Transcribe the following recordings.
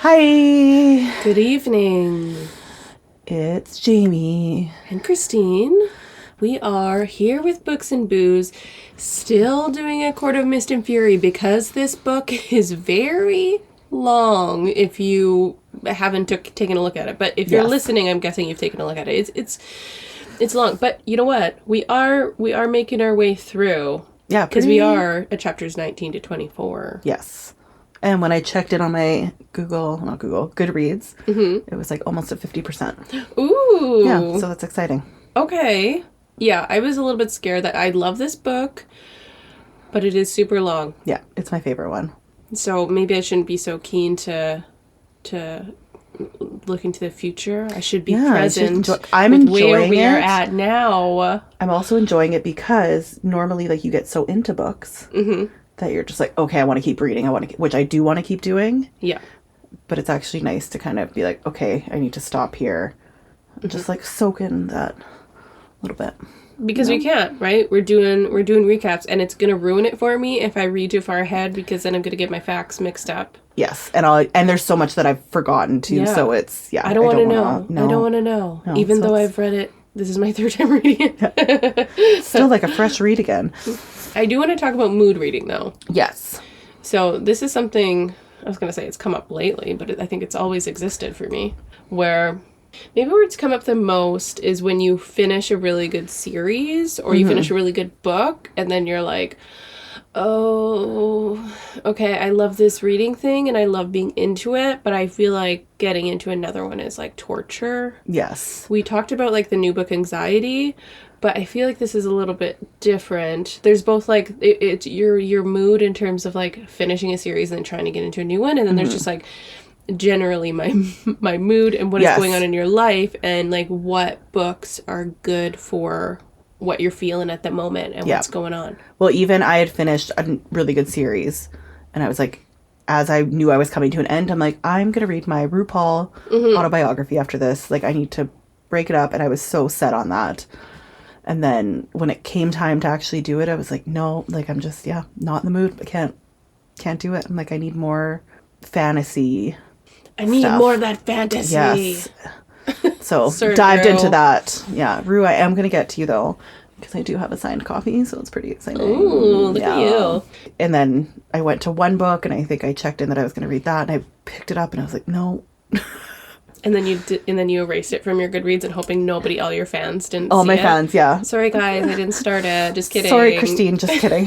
Hi. Good evening. It's Jamie. And Christine. We are here with Books and Booze, still doing A Court of Mist and Fury because this book is very long if you haven't taken a look at it. But if you're listening, I'm guessing you've taken a look at it. It's long. But you know what? We are making our way through. Yeah, because we are at chapters 19 to 24. Yes. And when I checked it on my Goodreads, it was like almost at 50%. Ooh. Yeah, so that's exciting. Okay. Yeah, I was a little bit scared that I love this book, but it is super long. Yeah, it's my favorite one. So maybe I shouldn't be so keen to look into the future. I should be present. I'm enjoying where we it. are at now. I'm also enjoying it because normally, like, you get so into books that you're just like, okay, I want to keep reading. Which I do want to keep doing. Yeah. But it's actually nice to kind of be like, okay, I need to stop here, just like soak in that a little bit. Because we can't, right? We're doing recaps, and it's gonna ruin it for me if I read too far ahead, because then I'm gonna get my facts mixed up. Yes, and there's so much that I've forgotten too. So it's I don't want to know. No. I don't want to know. No, even though I've read it, this is my third time reading it. Still like a fresh read again. I do want to talk about mood reading though. Yes. So this is something I was gonna say it's come up lately, but I think it's always existed for me, where maybe where it's come up the most is when you finish a really good series or you finish a really good book and then you're like, oh, okay, I love this reading thing and I love being into it, but I feel like getting into another one is like torture. Yes. We talked about like the new book anxiety, but I feel like this is a little bit different. There's both like it's your mood in terms of like finishing a series and then trying to get into a new one, and then there's just like generally my mood and what is going on in your life and like what books are good for what you're feeling at the moment and what's going on. Well, even I had finished a really good series and I was like, as I knew I was coming to an end, I'm like, I'm going to read my RuPaul autobiography after this. Like, I need to break it up. And I was so set on that. And then when it came time to actually do it, I was like, no, like, I'm just, not in the mood. I can't do it. I'm like, I need more fantasy. I need more of that fantasy. Yes. So dived into that. Yeah. Rue, I am going to get to you though, because I do have a signed copy. So it's pretty exciting. Ooh, look at you. And then I went to one book and I think I checked in that I was going to read that. And I picked it up and I was like, no. And then you erased it from your Goodreads and hoping all your fans didn't all see my it. Fans, yeah. Sorry guys, I didn't start it. Just kidding. Sorry, Christine. Just kidding.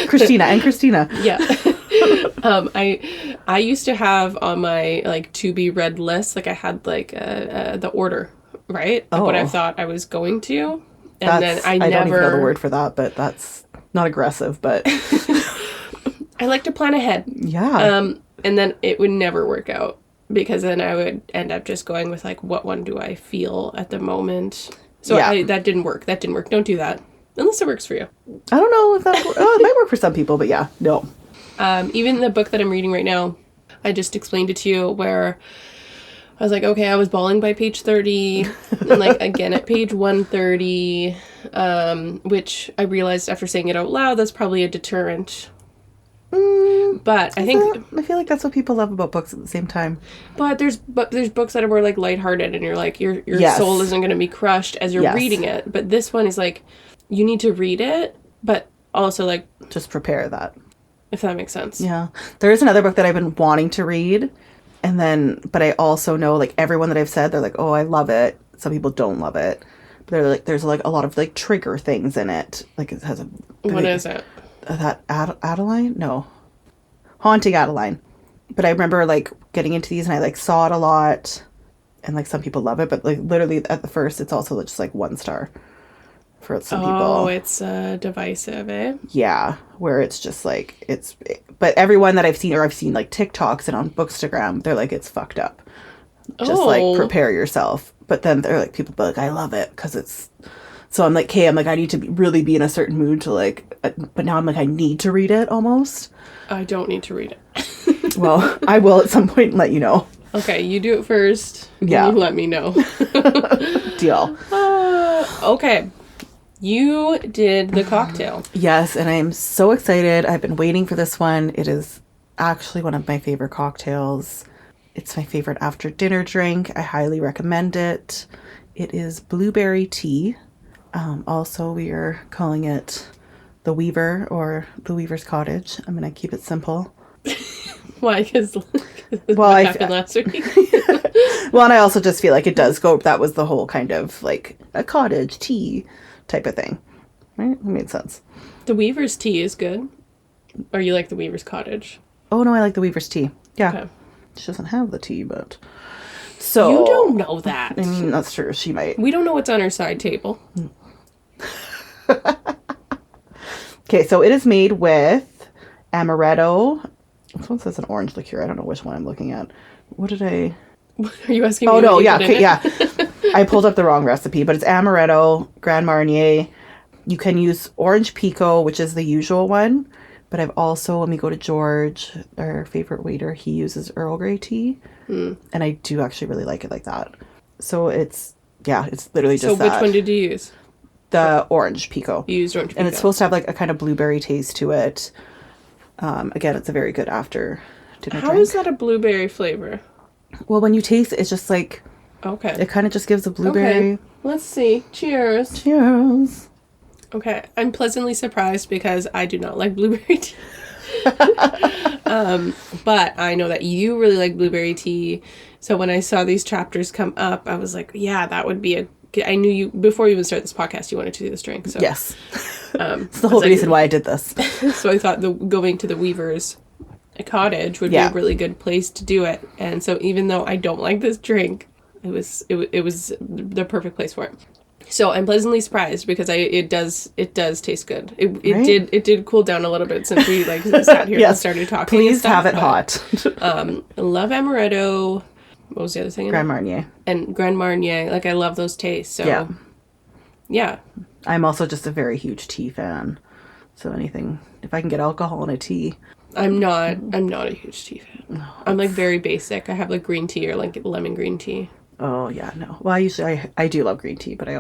Christina. Yeah. I used to have on my like to be read list, like I had like the order, right? Of what I thought I was going to, and then I don't even know the word for that, but that's not aggressive, but I like to plan ahead. Yeah. And then it would never work out because then I would end up just going with like, what one do I feel at the moment? So that didn't work. Don't do that unless it works for you. I don't know if that. It might work for some people, but no. Even the book that I'm reading right now, I just explained it to you where I was like, okay, I was bawling by page 30 and like again at page 130, which I realized after saying it out loud, that's probably a deterrent. But I feel like that's what people love about books at the same time. But there's books that are more like lighthearted and you're like, your soul isn't going to be crushed as you're reading it. But this one is like, you need to read it, but also like just prepare that. If that makes sense. Yeah. There is another book that I've been wanting to read. But I also know like everyone that I've said, they're like, oh, I love it. Some people don't love it. But they're like, there's like a lot of like trigger things in it. Like it has a... What is it? That Adeline? No. Haunting Adeline. But I remember like getting into these and I like saw it a lot. And like some people love it. But like literally at the first, it's also just like 1 star. For some people. Oh, it's divisive, eh? Yeah, where it's just like, but everyone that I've seen like TikToks and on Bookstagram, they're like, it's fucked up. Just like, prepare yourself. But then they're like, people be like, I love it, because it's, so I'm like, okay, I need to really be in a certain mood to like, but now I'm like, I need to read it almost. I don't need to read it. Well, I will at some point and let you know. Okay, you do it first. Yeah. And you let me know. Deal. Okay. You did the cocktail. Yes, and I'm so excited. I've been waiting for this one. It is actually one of my favorite cocktails. It's my favorite after dinner drink. I highly recommend it. It is blueberry tea. Also, we are calling it the Weaver or the Weaver's Cottage. I'm going to keep it simple. Why? Because what happened last week? Well, and I also just feel like it does go, that was the whole kind of like a cottage tea type of thing. Right? It made sense. The Weaver's tea is good. Or you like the Weaver's Cottage? Oh, no, I like the Weaver's tea. Yeah. Okay. She doesn't have the tea, but... So... You don't know that. I mean, that's true. She might. We don't know what's on her side table. Okay, so it is made with amaretto. This one says an orange liqueur. I don't know which one I'm looking at. What did I... Are you asking me? Oh, no, yeah, okay, yeah. I pulled up the wrong recipe, but it's amaretto, Grand Marnier. You can use orange pico, which is the usual one. But I've also, when we go to George, our favorite waiter, he uses Earl Grey tea. And I do actually really like it like that. So it's literally just that. So which one did you use? The orange pico. You used orange pico. And it's supposed to have like a kind of blueberry taste to it. Again, it's a very good after dinner drink. How is that a blueberry flavor? Well, when you taste it, it's just like... Okay. It kind of just gives a blueberry... Okay. Let's see. Cheers. Cheers. Okay. I'm pleasantly surprised because I do not like blueberry tea. But I know that you really like blueberry tea. So when I saw these chapters come up, I was like, yeah, that would be I knew you, before you even started this podcast, you wanted to do this drink. So Yes. It's the whole reason why I did this. So I thought going to the Weaver's Cottage would be a really good place to do it. And so even though I don't like this drink, it was the perfect place for it. So I'm pleasantly surprised because it does taste good. It did cool down a little bit since we sat here and started talking. Please have it hot. I love amaretto. What was the other thing? Grand Marnier. And Grand Marnier. Like, I love those tastes. So yeah. I'm also just a very huge tea fan. So if I can get alcohol in a tea. I'm not a huge tea fan. No, I'm like very basic. I have like green tea or like lemon green tea. Oh yeah, no. Well, I do love green tea, but I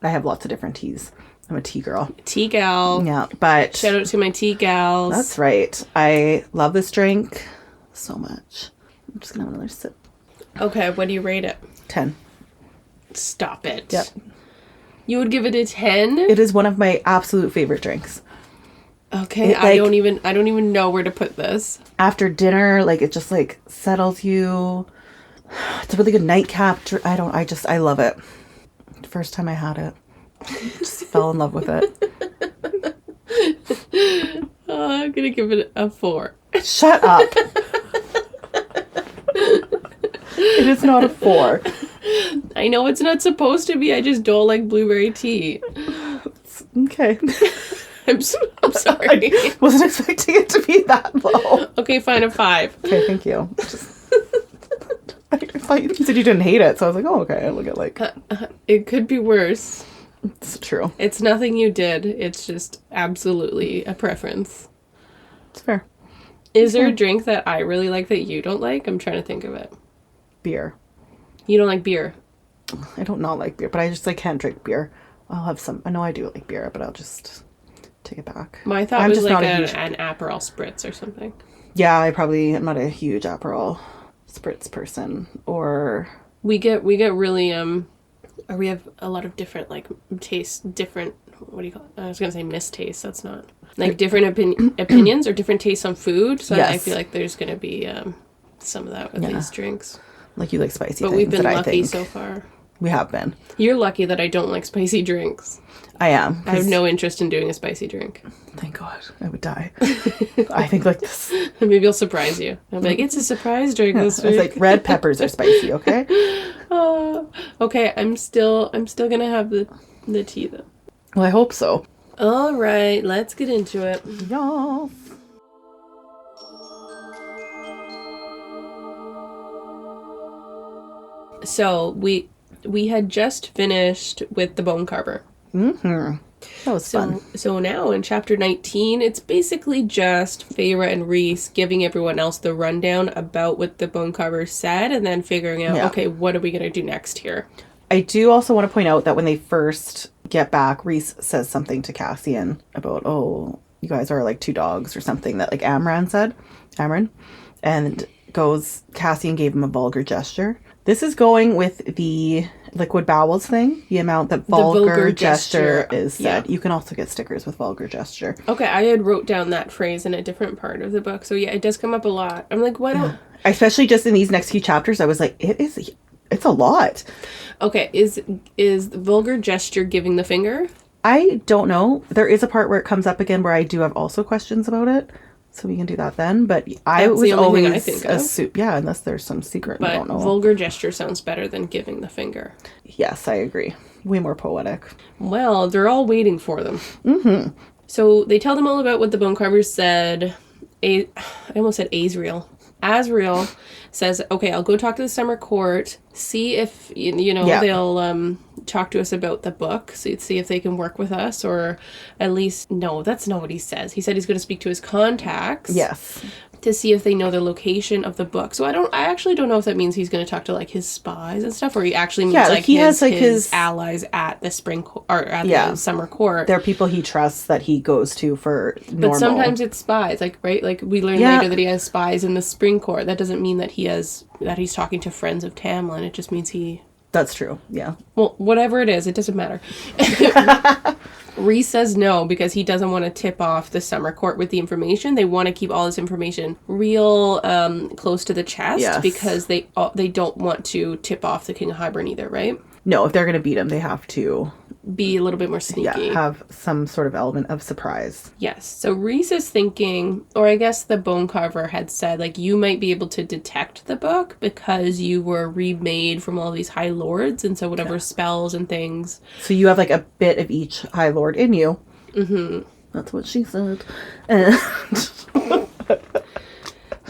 have lots of different teas. I'm a tea girl. Tea gal. Yeah, but shout out to my tea gals. That's right. I love this drink so much. I'm just gonna have another sip. Okay, what do you rate it? 10. Stop it. Yep. You would give it a 10? It is one of my absolute favorite drinks. Okay, I don't even know where to put this. After dinner, it just settles you. It's a really good nightcap. I love it. First time I had it, just fell in love with it. I'm gonna give it a 4. Shut up. It is not a 4. I know it's not supposed to be. I just don't like blueberry tea. Okay. I'm sorry. I wasn't expecting it to be that low. Okay, fine, a 5. Okay, thank you. I thought you said you didn't hate it, so I was like, oh, okay. I look at it could be worse. It's true. It's nothing you did. It's just absolutely a preference. It's fair. Is there a drink that I really like that you don't like? I'm trying to think of it. Beer. You don't like beer? I don't not like beer, but I just can't drink beer. I'll have some. I know I do like beer, but I'll just take it back. My thought was like an Aperol Spritz or something. Yeah, I'm not a huge Aperol Spritz person. Or we get really or we have a lot of different tastes, different, what do you call it? I was gonna say mistaste. That's not different opinions or different tastes on food. So yes. I feel like there's gonna be some of that with these drinks. You like spicy but things. But we've been lucky so far. We have been. You're lucky that I don't like spicy drinks. I am. I have no interest in doing a spicy drink. Thank God. I would die. I think this. Maybe I'll surprise you. I'll be like, it's a surprise drink this week. It's red peppers are spicy, okay? Okay, I'm still gonna have the tea though. Well, I hope so. All right, let's get into it. Yes. So we had just finished with the bone carver. Mm-hmm. That was fun. So now in chapter 19, it's basically just Feyre and Rhys giving everyone else the rundown about what the bone carver said and then figuring out, okay, what are we going to do next here? I do also want to point out that when they first get back, Rhys says something to Cassian about, you guys are like two dogs or something that like Amran, and Cassian gave him a vulgar gesture. This is going with the liquid bowels thing, the amount that vulgar gesture is said. Yeah. You can also get stickers with vulgar gesture. Okay, I had wrote down that phrase in a different part of the book. So yeah, it does come up a lot. I'm like, why don't... Especially just in these next few chapters, I was like, it's a lot. Okay, is vulgar gesture giving the finger? I don't know. There is a part where it comes up again where I do have also questions about it. So we can do that then. But I was always assume, unless there's some secret. But I don't know. Vulgar gesture sounds better than giving the finger. Yes, I agree. Way more poetic. Well, they're all waiting for them. Mm-hmm. So they tell them all about what the bone carvers said. I almost said Azrael says, okay, I'll go talk to the summer court, see if, they'll talk to us about the book, so see if they can work with us, or at least, no, that's not what he says. He said he's going to speak to his contacts. Yes. To see if they know the location of the book. So I actually don't know if that means he's going to talk to like his spies and stuff, or he actually means his allies at the the summer court. They're people he trusts that he goes to for normal. But sometimes it's spies, like, right? Like we learn later that he has spies in the spring court. That doesn't mean that he's talking to friends of Tamlin. It just means he... That's true, yeah. Well, whatever it is, it doesn't matter. Rhys says no because he doesn't want to tip off the summer court with the information. They want to keep all this information real close to the chest because they don't want to tip off the King of Hybern either, right? No, if they're going to beat him, they have to... be a little bit more sneaky. Yeah, have some sort of element of surprise. Yes. So Rhys is thinking, or I guess the bone carver had said, like, you might be able to detect the book because you were remade from all these High Lords, and so whatever spells and things. So you have, like, a bit of each High Lord in you. Mm-hmm. That's what she said.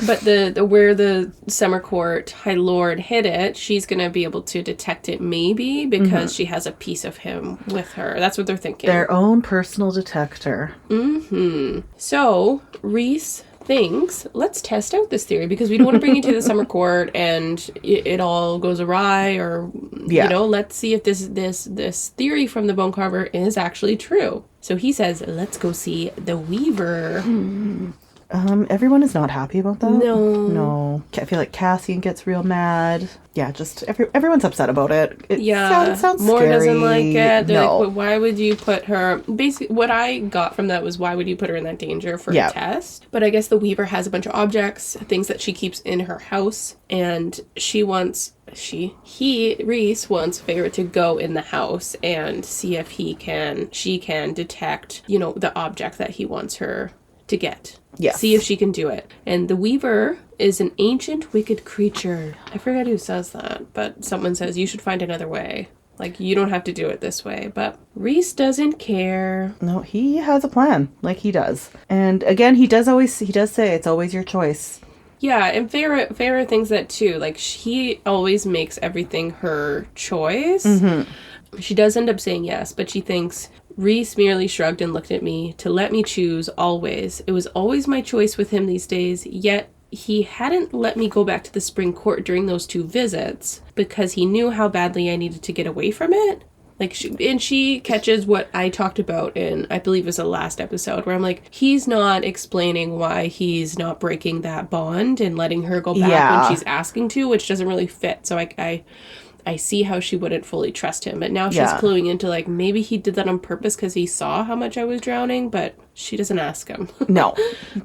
But where the summer court High Lord hid it, she's going to be able to detect it maybe because she has a piece of him with her. That's what they're thinking. Their own personal detector. Mm-hmm. So Rhys thinks, let's test out this theory because we don't want to bring you to the summer court and it all goes awry, or, let's see if this theory from the bone carver is actually true. So he says, let's go see the Weaver. Everyone is not happy about that. No. I feel like Cassian gets real mad. Yeah, just everyone's upset about it. Sounds Mor scary. doesn't like it. They're no. like, well, why would you put her... Basically, what I got from that was, why would you put her in that danger for a test? But I guess the Weaver has a bunch of objects, things that she keeps in her house, and Rhys wants Feyre to go in the house and see if she can detect, the object that he wants her to get. Yes. See if she can do it. And the Weaver is an ancient, wicked creature. I forget who says that, but someone says you should find another way. Like, you don't have to do it this way. But Rhys doesn't care. No, he has a plan, like he does. And again, he does say it's always your choice. Yeah, and Feyre thinks that too. Like, he always makes everything her choice. Mm-hmm. She does end up saying yes, but she thinks... Rhys merely shrugged and looked at me to let me choose always. It was always my choice with him these days, yet he hadn't let me go back to the spring court during those 2 visits because he knew how badly I needed to get away from it. Like, she catches what I talked about in, I believe it was the last episode, where I'm like, he's not explaining why he's not breaking that bond and letting her go back when she's asking to, which doesn't really fit. So I see how she wouldn't fully trust him, but now she's cluing into, like, maybe he did that on purpose because he saw how much I was drowning, but she doesn't ask him. No,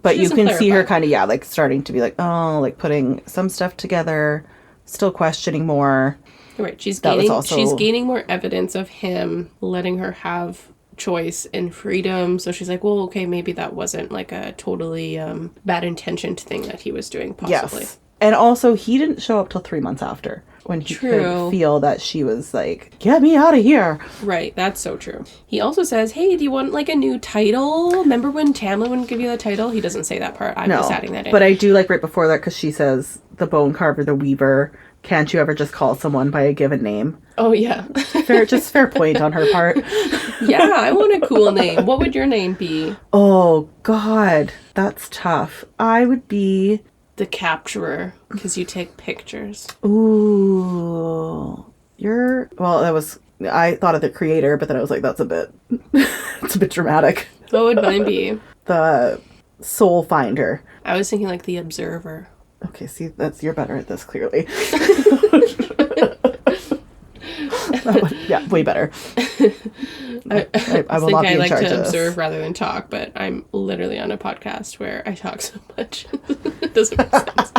but you can see her kind of, like, starting to be like, oh, like, putting some stuff together, still questioning more. Right, she's gaining more evidence of him letting her have choice and freedom, so she's like, well, okay, maybe that wasn't, like, a totally bad intentioned thing that he was doing, possibly. Yes. And also, he didn't show up till 3 months after, when he could feel that she was like, get me out of here. Right, that's so true. He also says, hey, do you want, like, a new title? Remember when Tamlin wouldn't give you the title? He doesn't say that part. I'm just adding that in. But I do like right before that, because she says, the bone carver, the Weaver, can't you ever just call someone by a given name? Oh, yeah. fair point on her part. Yeah, I want a cool name. What would your name be? Oh, God. That's tough. I would be... the Capturer, because you take pictures. Ooh. I thought of the Creator, but then I was like, that's a bit, it's a bit dramatic. What would mine be? The soul finder. I was thinking like the observer. Okay, see, you're better at this, clearly. Yeah, way better. I will think not be I in like charge to of this. observe rather than talk, but I'm literally on a podcast where I talk so much. It doesn't make sense.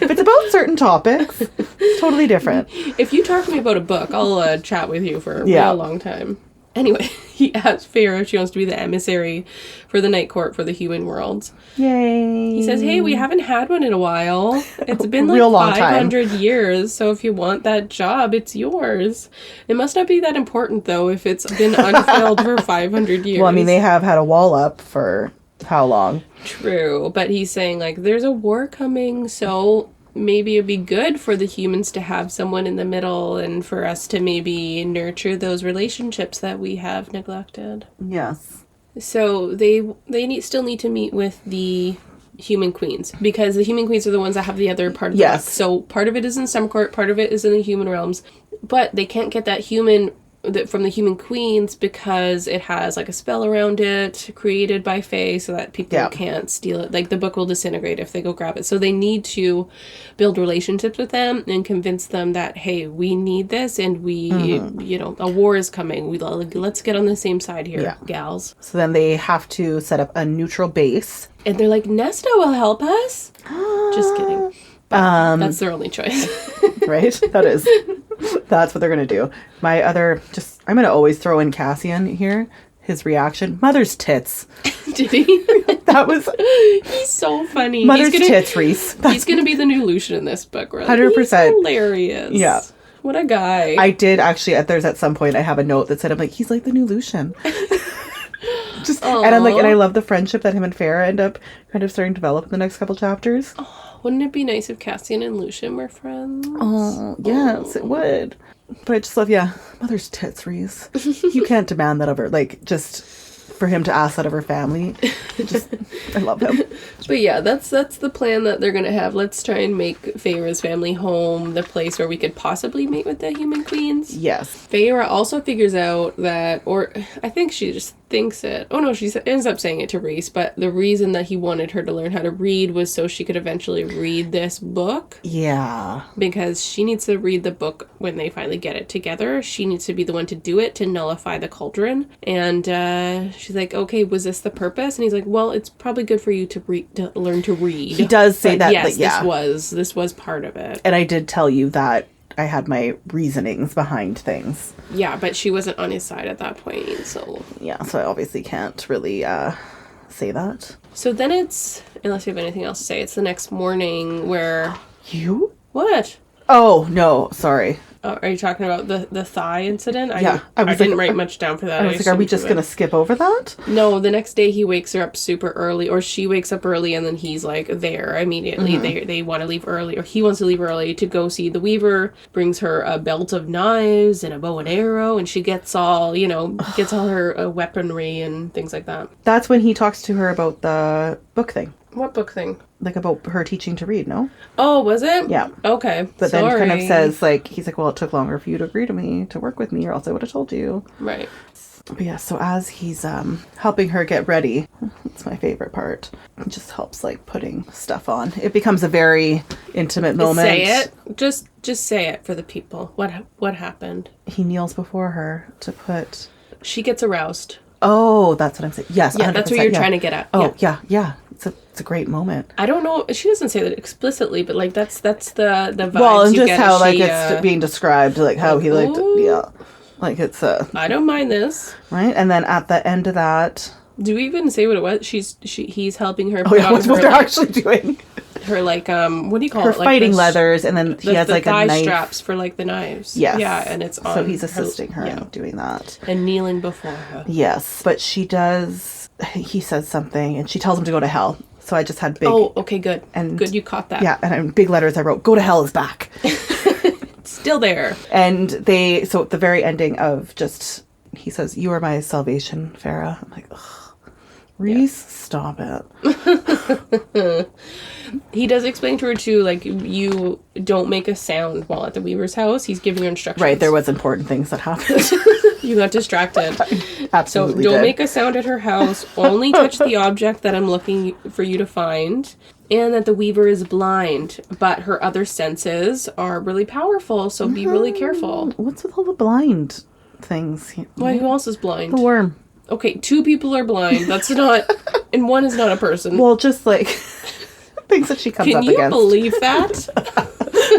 If it's about certain topics, it's totally different. If you talk to me about a book, I'll chat with you for a Yeah. real long time. Anyway, he asks Feyre if she wants to be the emissary for the Night Court for the human worlds. Yay. He says, hey, we haven't had one in a while. It's been like Real long 500 years, so if you want that job, it's yours. It must not be that important, though, if it's been unfilled for 500 years. Well, I mean, they have had a wall up for how long? True, but he's saying, like, there's a war coming, so maybe it'd be good for the humans to have someone in the middle and for us to maybe nurture those relationships that we have neglected. Yes. So they still need to meet with the human queens, because the human queens are the ones that have the other part of the book. So part of it is in some court, part of it is in the human realms, but they can't get that from the human queens because it has like a spell around it created by Fae so that people can't steal it. Like the book will disintegrate if they go grab it. So they need to build relationships with them and convince them that, hey, we need this and we, a war is coming. Let's get on the same side here, gals. So then they have to set up a neutral base. And they're like, Nesta will help us. Just kidding. But that's their only choice. Right? That's what they're going to do. I'm going to always throw in Cassian here. His reaction, mother's tits. Did he? He's so funny. Mother's tits, Reese. He's going to be the new Lucian in this book, right? 100%. He's hilarious. Yeah. What a guy. I did actually, there's at some point I have a note that said, I'm like, he's like the new Lucian. And I'm like, and I love the friendship that him and Farrah end up kind of starting to develop in the next couple chapters. Wouldn't it be nice if Cassian and Lucian were friends? Oh, yes, it would. But I just love, mother's tits, Reese. You can't demand that of her. Like, just for him to ask that of her family. I love him. But yeah, that's the plan that they're going to have. Let's try and make Feyre's family home the place where we could possibly meet with the human queens. Yes. Feyre also figures out that, or I think she just thinks it. Oh no, she ends up saying it to Reese, but the reason that he wanted her to learn how to read was so she could eventually read this book. Yeah. Because she needs to read the book when they finally get it together. She needs to be the one to do it, to nullify the cauldron. And she's like, okay, was this the purpose? And he's like, well, it's probably good for you to learn to read. He does say that. Yes, but this was part of it. And I did tell you that I had my reasonings behind things. Yeah, but she wasn't on his side at that point, so... Yeah, so I obviously can't really say that. So then it's, unless you have anything else to say, it's the next morning where... You? What? Oh, no, sorry. Are you talking about the thigh incident? I didn't write much down for that. I was like, are we just going to skip over that? No, the next day he wakes her up super early, or she wakes up early, and then he's like there immediately. Mm-hmm. They want to leave early, or he wants to leave early to go see the Weaver, brings her a belt of knives and a bow and arrow, and she gets all her weaponry and things like that. That's when he talks to her about the book thing. What book thing? Like about her teaching to read, no? Oh, was it? Yeah. Okay. But then kind of says, like, he's like, well, it took longer for you to agree to work with me, or else I would have told you. Right. But yeah, so as he's helping her get ready, it's my favorite part. He just helps, like, putting stuff on. It becomes a very intimate moment. Say it. Just say it for the people. What happened? He kneels before her to put... She gets aroused. Oh, that's what I'm saying. Yes, yeah, that's what you're trying to get at. Oh, yeah. It's a great moment. I don't know. She doesn't say that explicitly, but like that's the vibes. Well, and just how like it's being described, like how he liked, like it's I don't mind this. Right, and then at the end of that, do we even say what it was? He's helping her. Oh yeah, what's what they're actually doing? Her like what do you call her it? Her fighting leathers, and then he has like a knife. Thigh straps for like the knives. Yes. Yeah, and it's on. So he's assisting her in doing that and kneeling before her. Yes, but she does. He says something, and she tells him to go to hell. So I just had big... Oh, okay, good. And good, you caught that. Yeah, and in big letters I wrote, go to hell is back. Still there. And so at the very ending of just, he says, you are my salvation, Farrah. I'm like, ugh. Reese, stop it. He does explain to her too, like, you don't make a sound while at the Weaver's house. He's giving her instructions. Right, there was important things that happened. You got distracted. Absolutely. So don't make a sound at her house. Only touch the object that I'm looking for you to find. And that the Weaver is blind, but her other senses are really powerful, so be really careful. What's with all the blind things? Why, who else is blind? The worm. Okay, 2 people are blind. That's not... And 1 is not a person. Well, just like... things that she comes up Can you against. believe that?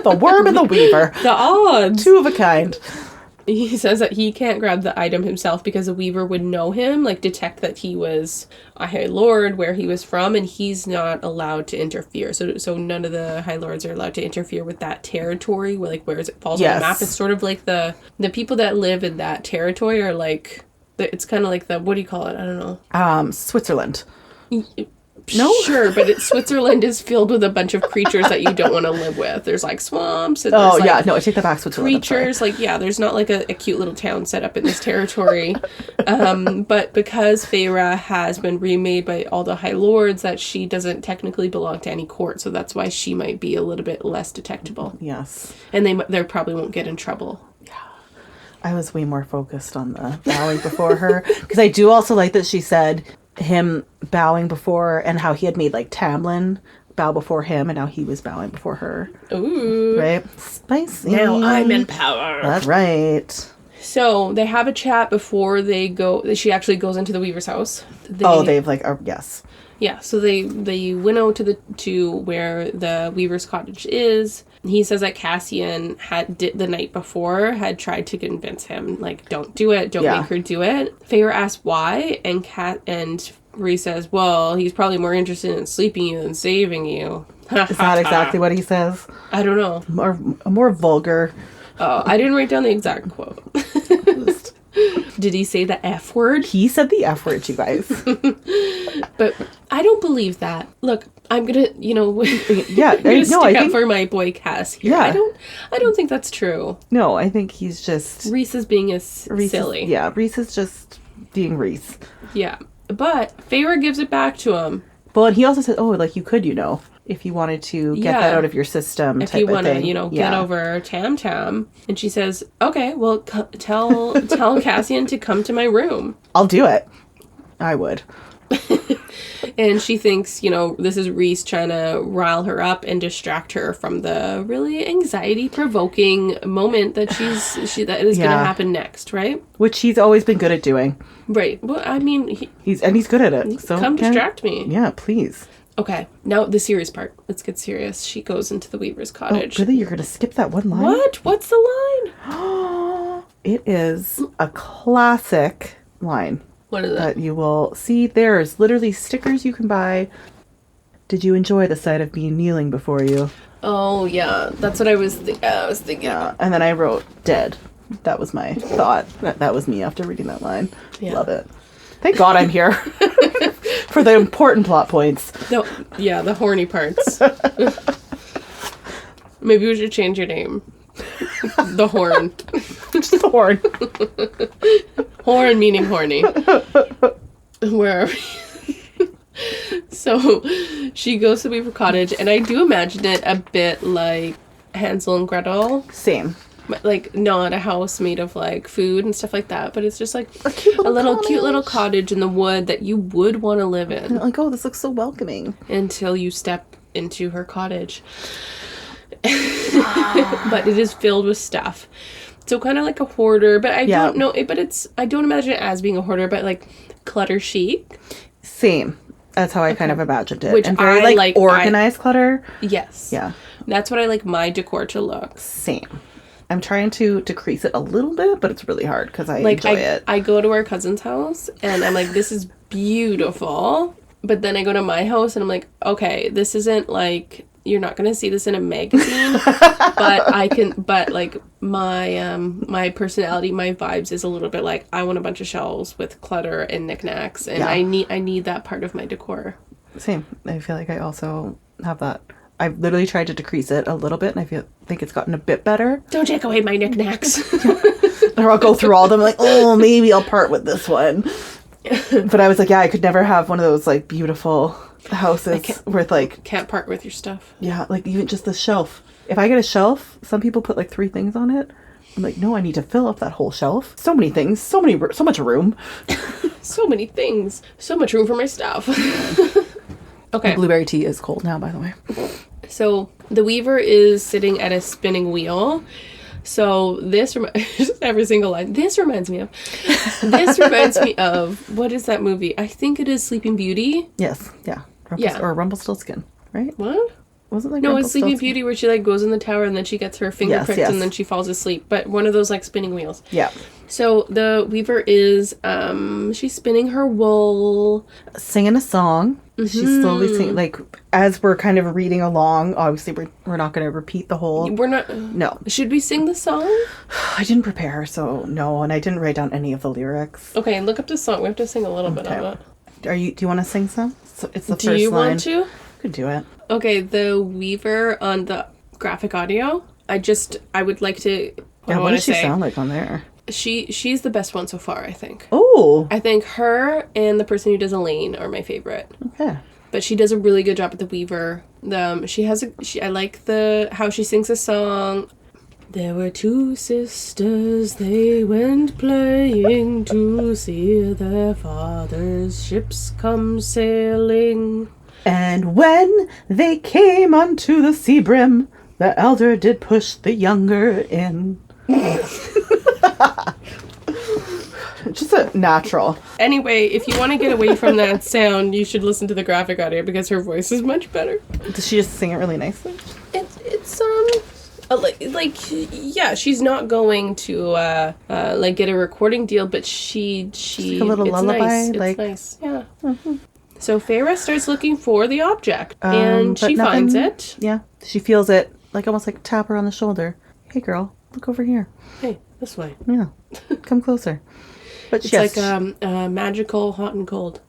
The worm and the Weaver. The odds. 2 of a kind. He says that he can't grab the item himself because the Weaver would know him, like detect that he was a High Lord, where he was from, and he's not allowed to interfere. So none of the High Lords are allowed to interfere with that territory, where it falls on the map. It's sort of like the people that live in that territory are like, it's kind of like the, what do you call it? I don't know. Switzerland. No? Sure, but Switzerland is filled with a bunch of creatures that you don't want to live with. There's like swamps and there's I take that back. Switzerland. Creatures, there's not like a cute little town set up in this territory. But because Feyre has been remade by all the High Lords, that she doesn't technically belong to any court, so that's why she might be a little bit less detectable. Yes. And they probably won't get in trouble. I was way more focused on the bowing before her, because I do also like that she said him bowing before, and how he had made like Tamlin bow before him, and now he was bowing before her. Ooh. Right? Spicy. Now I'm in power. That's right. So they have a chat before they go. She actually goes into the Weaver's house. They've like, yes. Yeah, so they winnow to where the Weaver's cottage is. He says that Cassian the night before had tried to convince him, like, don't do it, don't make her do it. Feyre asks why, and Rhys says, well, he's probably more interested in sleeping you than saving you. Is that exactly what he says? I don't know. More vulgar. Oh, I didn't write down the exact quote. Did he say the F word? He said the F word, you guys. But I don't believe that. Look, I'm gonna, stick up for my boy Cass here. Yeah. I don't think that's true. No, I think he's just... Reese is being silly. Yeah, Reese is just being Reese. Yeah. But Feyre gives it back to him. Well, and he also said, you could, if you wanted to get that out of your system, if you want to, get over Tam Tam. And she says, okay, well, tell Cassian to come to my room. I'll do it. I would. And she thinks, this is Rhys trying to rile her up and distract her from the really anxiety-provoking moment that that is going to happen next, right? Which he's always been good at doing. Right. Well, I mean... He's good at it. So come distract me. Yeah, please. Okay, now the serious part. Let's get serious. She goes into the Weaver's cottage. Oh, really? You're going to skip that one line? What? What's the line? It is a classic line. What is it? That you will see. There's literally stickers you can buy. Did you enjoy the sight of me kneeling before you? Oh, yeah. That's what I was thinking. Yeah, and then I wrote dead. That was my thought. That was me after reading that line. Yeah. Love it. Thank God I'm here for the important plot points. The horny parts. Maybe we should change your name. The Horn. Just the Horn. Horn meaning horny. Where are we? So she goes to Weaver Cottage, and I do imagine it a bit like Hansel and Gretel. Same. Like, not a house made of like food and stuff like that, but it's just like a cute little cottage in the wood that you would want to live in. Like, this looks so welcoming. Until you step into her cottage. But it is filled with stuff. So kind of like a hoarder, but I don't know it, but I don't imagine it as being a hoarder, but like clutter chic. Same. That's how I kind of imagined it. Which and very like organized clutter. Yes. Yeah. That's what I like my decor to look. Same. I'm trying to decrease it a little bit, but it's really hard because I enjoy it. I go to our cousin's house and I'm like, this is beautiful. But then I go to my house and I'm like, okay, this isn't like, you're not going to see this in a magazine, but like my personality, my vibes is a little bit like, I want a bunch of shelves with clutter and knickknacks, and I need that part of my decor. Same. I feel like I also have that. I've literally tried to decrease it a little bit, and I think it's gotten a bit better. Don't take away my knickknacks. Or I'll go through all of them like, maybe I'll part with this one. But I was like, yeah, I could never have one of those like beautiful houses with like Can't part with your stuff. Yeah, like even just the shelf. If I get a shelf, some people put like 3 things on it. I'm like, no, I need to fill up that whole shelf. So many things, so much room. So many things, so much room for my stuff. Okay. The blueberry tea is cold now, by the way. So the weaver is sitting at a spinning wheel. So this every single line. This reminds me of. What is that movie? I think it is Sleeping Beauty. Yes, yeah, or Rumpelstiltskin, right? What? Wasn't like No, it's Sleeping Beauty where she like goes in the tower and then she gets her finger pricked and then she falls asleep. But one of those like spinning wheels. Yeah. So the weaver is she's spinning her wool, singing a song. She's slowly singing, like as we're kind of reading along. Obviously, we're not going to repeat the whole. We're not. No. Should we sing the song? I didn't prepare, so no, and I didn't write down any of the lyrics. Okay, look up the song. We have to sing a little bit of it. Do you want to sing some? So it's the first line. Do you line. want to? You could do it. Okay, the weaver on the graphic audio. I would like to. What does she sound like on there? She's the best one so far, I think. Oh. I think her and the person who does Elaine are my favorite. Okay. But she does a really good job at the weaver. I like how she sings a song. There were 2 sisters, they went playing to see their father's ships come sailing. And when they came unto the sea brim, the elder did push the younger in. Just a natural. Anyway, if you want to get away from that sound, you should listen to the graphic audio because her voice is much better. Does she just sing it really nicely? It's yeah, she's not going to like get a recording deal, but she like a little lullaby. Nice. It's nice. Yeah. Mm-hmm. So Feyre starts looking for the object, and she finds it. Yeah, she feels it, like almost like tap her on the shoulder. Hey, girl, look over here. Hey, this way. Yeah, come closer. But it's like magical hot and cold.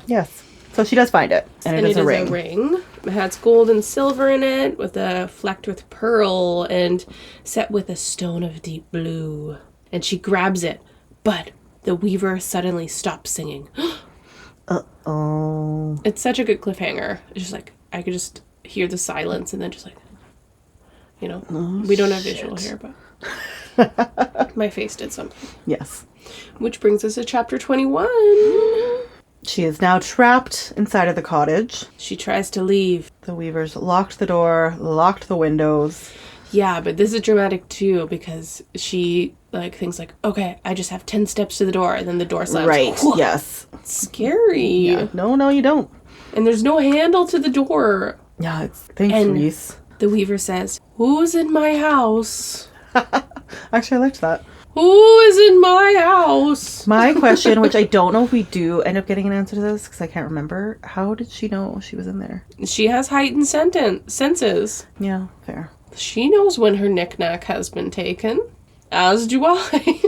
Yes. So she does find it, and it is a ring. It has gold and silver in it, with a flecked with pearl, and set with a stone of deep blue. And she grabs it, but the weaver suddenly stops singing. Uh-oh. It's such a good cliffhanger. It's just like, I could just hear the silence, and then just like, we don't have visual here, but my face did something. Yes. Which brings us to chapter 21. She is now trapped inside of the cottage. She tries to leave. The weavers locked the door, locked the windows. Yeah, but this is dramatic too, because she thinks okay, I just have 10 steps to the door, and then the door slams. Right, yes. It's scary. Yeah. No, you don't. And there's no handle to the door. Yeah, it's thanks, Reese. The weaver says, "Who's in my house?" Actually, I liked that. Who is in my house? My question, which I don't know if we do end up getting an answer to this, because I can't remember. How did she know she was in there? She has heightened senses. Yeah, fair. She knows when her knick-knack has been taken. As do I.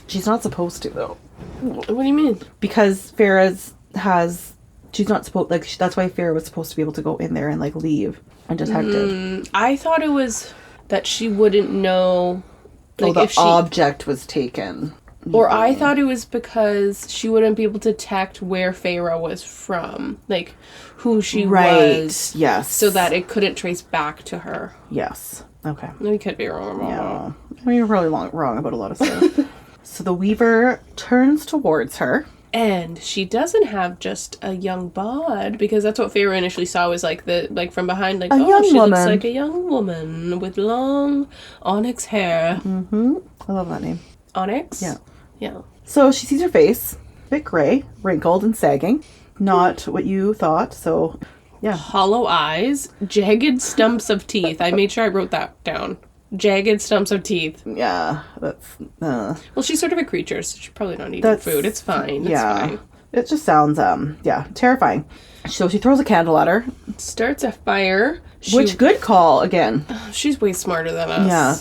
She's not supposed to, though. What do you mean? Because she's not supposed, that's why Feyre was supposed to be able to go in there and, leave undetected. I thought it was that she wouldn't know, the object was taken. Or I thought it was because she wouldn't be able to detect where Feyre was from. Who she was. Yes. So that it couldn't trace back to her. Yes. Okay. We could be wrong about that. Yeah. You're really wrong about a lot of stuff. So the weaver turns towards her. And she doesn't have just a young bod, because that's what Feyre initially saw, was from behind, a young she woman. looks like a young woman with long onyx hair. Mm-hmm. I love that name. Onyx? Yeah. Yeah. So she sees her face, a bit gray, wrinkled and sagging. Not what you thought, so yeah. Hollow eyes, jagged stumps of teeth. I made sure I wrote that down. Jagged stumps of teeth. Yeah, that's... Well, she's sort of a creature, so she's probably not eating food. It's fine. It's fine. It just sounds, terrifying. So she throws a candle at her. Starts a fire. Which, good call, again. She's way smarter than us. Yeah.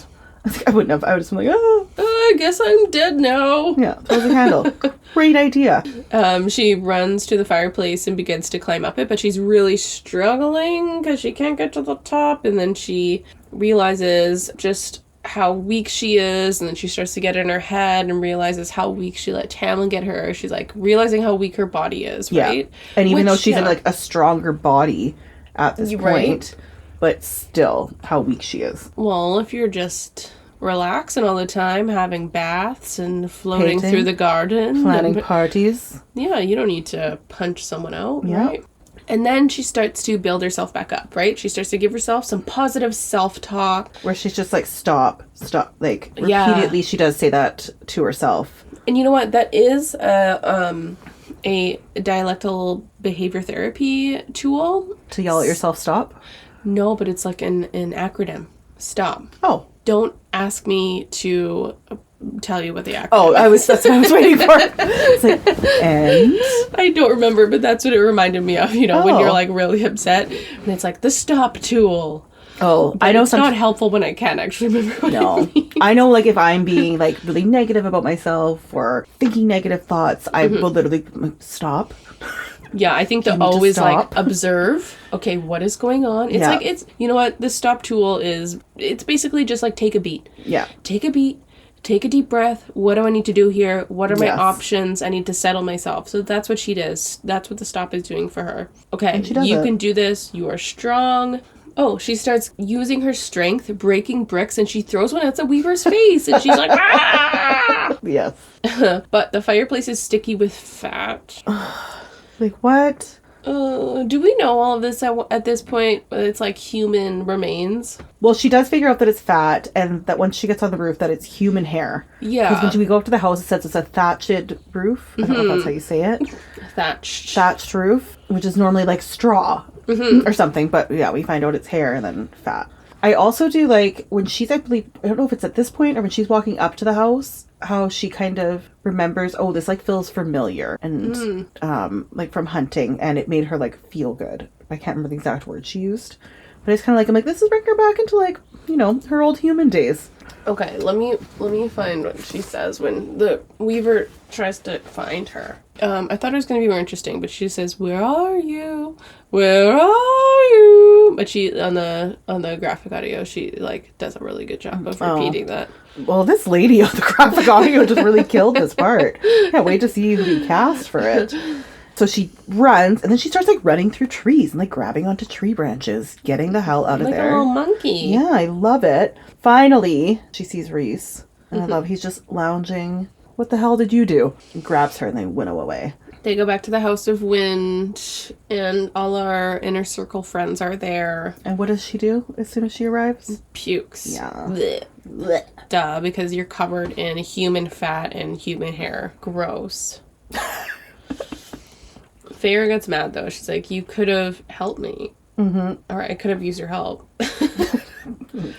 I wouldn't have. I would have been like, I guess I'm dead now. Yeah, throws a candle. Great idea. She runs to the fireplace and begins to climb up it, but she's really struggling because she can't get to the top. And then she realizes just how weak she is, and then she starts to get in her head and realizes how weak she let Tamlin get her. She's like realizing how weak her body is, right? And even though she's in like a stronger body at this Right. point, but still how weak she is. Well, if you're just relaxing all the time, having baths and floating Painting, through the garden, planning parties. Yeah, you don't need to punch someone out, Yeah. right? And then she starts to build herself back up, right? She starts to give herself some positive self-talk. Where she's just like, stop. Like, Yeah. repeatedly she does say that to herself. And you know what? That is a dialectal behavior therapy tool. To yell at yourself, stop? No, but it's like an acronym. Stop. Oh. Don't ask me to tell you what the acronym Oh, that's what I was waiting for. It's like, and? I don't remember, but that's what it reminded me of, you know, when Oh. you're like really upset. And it's like the stop tool. Oh, But I know it's not helpful when I can't actually remember what it means. I know, like, if I'm being, like, really negative about myself or thinking negative thoughts, I will literally stop. Yeah, I think the need to O is like stop. observe. Okay, what is going on? It's Yeah. like, you know what? The stop tool it's basically just like take a beat. Yeah. Take a beat. Take a deep breath. What do I need to do here? What are my Yes. options? I need to settle myself. So that's what she does. That's what the stop is doing for her. Okay, And she does you it. can do this. You are strong. Oh, she starts using her strength, breaking bricks, and she throws one at the weaver's face. And she's like, ah! Yes. But the fireplace is sticky with fat. Like, what? Do we know all of this at this point? It's like human remains. Well, she does figure out that it's fat, and that once she gets on the roof, that it's human hair. Yeah. Because when we go up to the house, it says it's a thatched roof. I don't know if that's how you say it. Thatched roof, which is normally like straw or something. But yeah, we find out it's hair and then fat. I also do like when she's, I believe, I don't know if it's at this point or when she's walking up to the house, how she kind of remembers, oh, this like feels familiar and like from hunting, and it made her like feel good. I can't remember the exact word she used, but it's kind of like, I'm like, this is bringing her back into like, you know, her old human days. Okay, let me find what she says when the weaver tries to find her. I thought it was going to be more interesting, but she says, "Where are you? Where are you?" But she on the graphic audio, she like does a really good job of repeating that. Well, this lady on the graphic audio just really killed this part. Can't wait to see who we cast for it. So she runs, and then she starts like running through trees and like grabbing onto tree branches, getting the hell out of Like there. a little monkey. Yeah, I love it. Finally, she sees Reese, and I love he's just lounging. What the hell did you do? He grabs her, and they winnow away. They go back to the House of Wind, and all our inner circle friends are there. And what does she do as soon as she arrives? Pukes. Yeah. Blech. Blech. Duh, because you're covered in human fat and human hair. Gross. Feyre gets mad, though. She's like, you could have helped me. Mm-hmm. Or I could have used your help.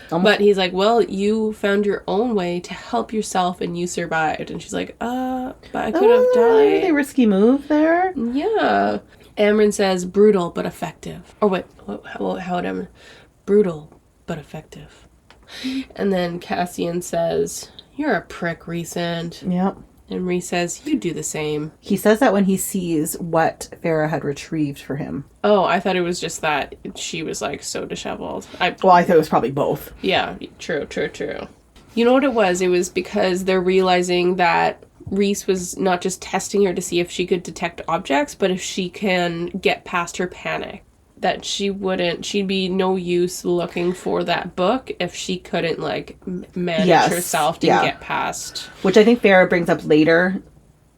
But he's like, well, you found your own way to help yourself and you survived. And she's like, but I could have died. A risky move there. Yeah. Amryn says, brutal but effective. Or wait, how would Amryn? Brutal but effective. And then Cassian says, you're a prick, Rhysand. Yep. And Rhys says, you do the same. He says that when he sees what Farah had retrieved for him. Oh, I thought it was just that she was like so disheveled. Well, I thought it was probably both. Yeah, true. You know what it was? It was because they're realizing that Rhys was not just testing her to see if she could detect objects, but if she can get past her panic. That she'd be no use looking for that book if she couldn't like manage herself to get past. Which I think Farah brings up later,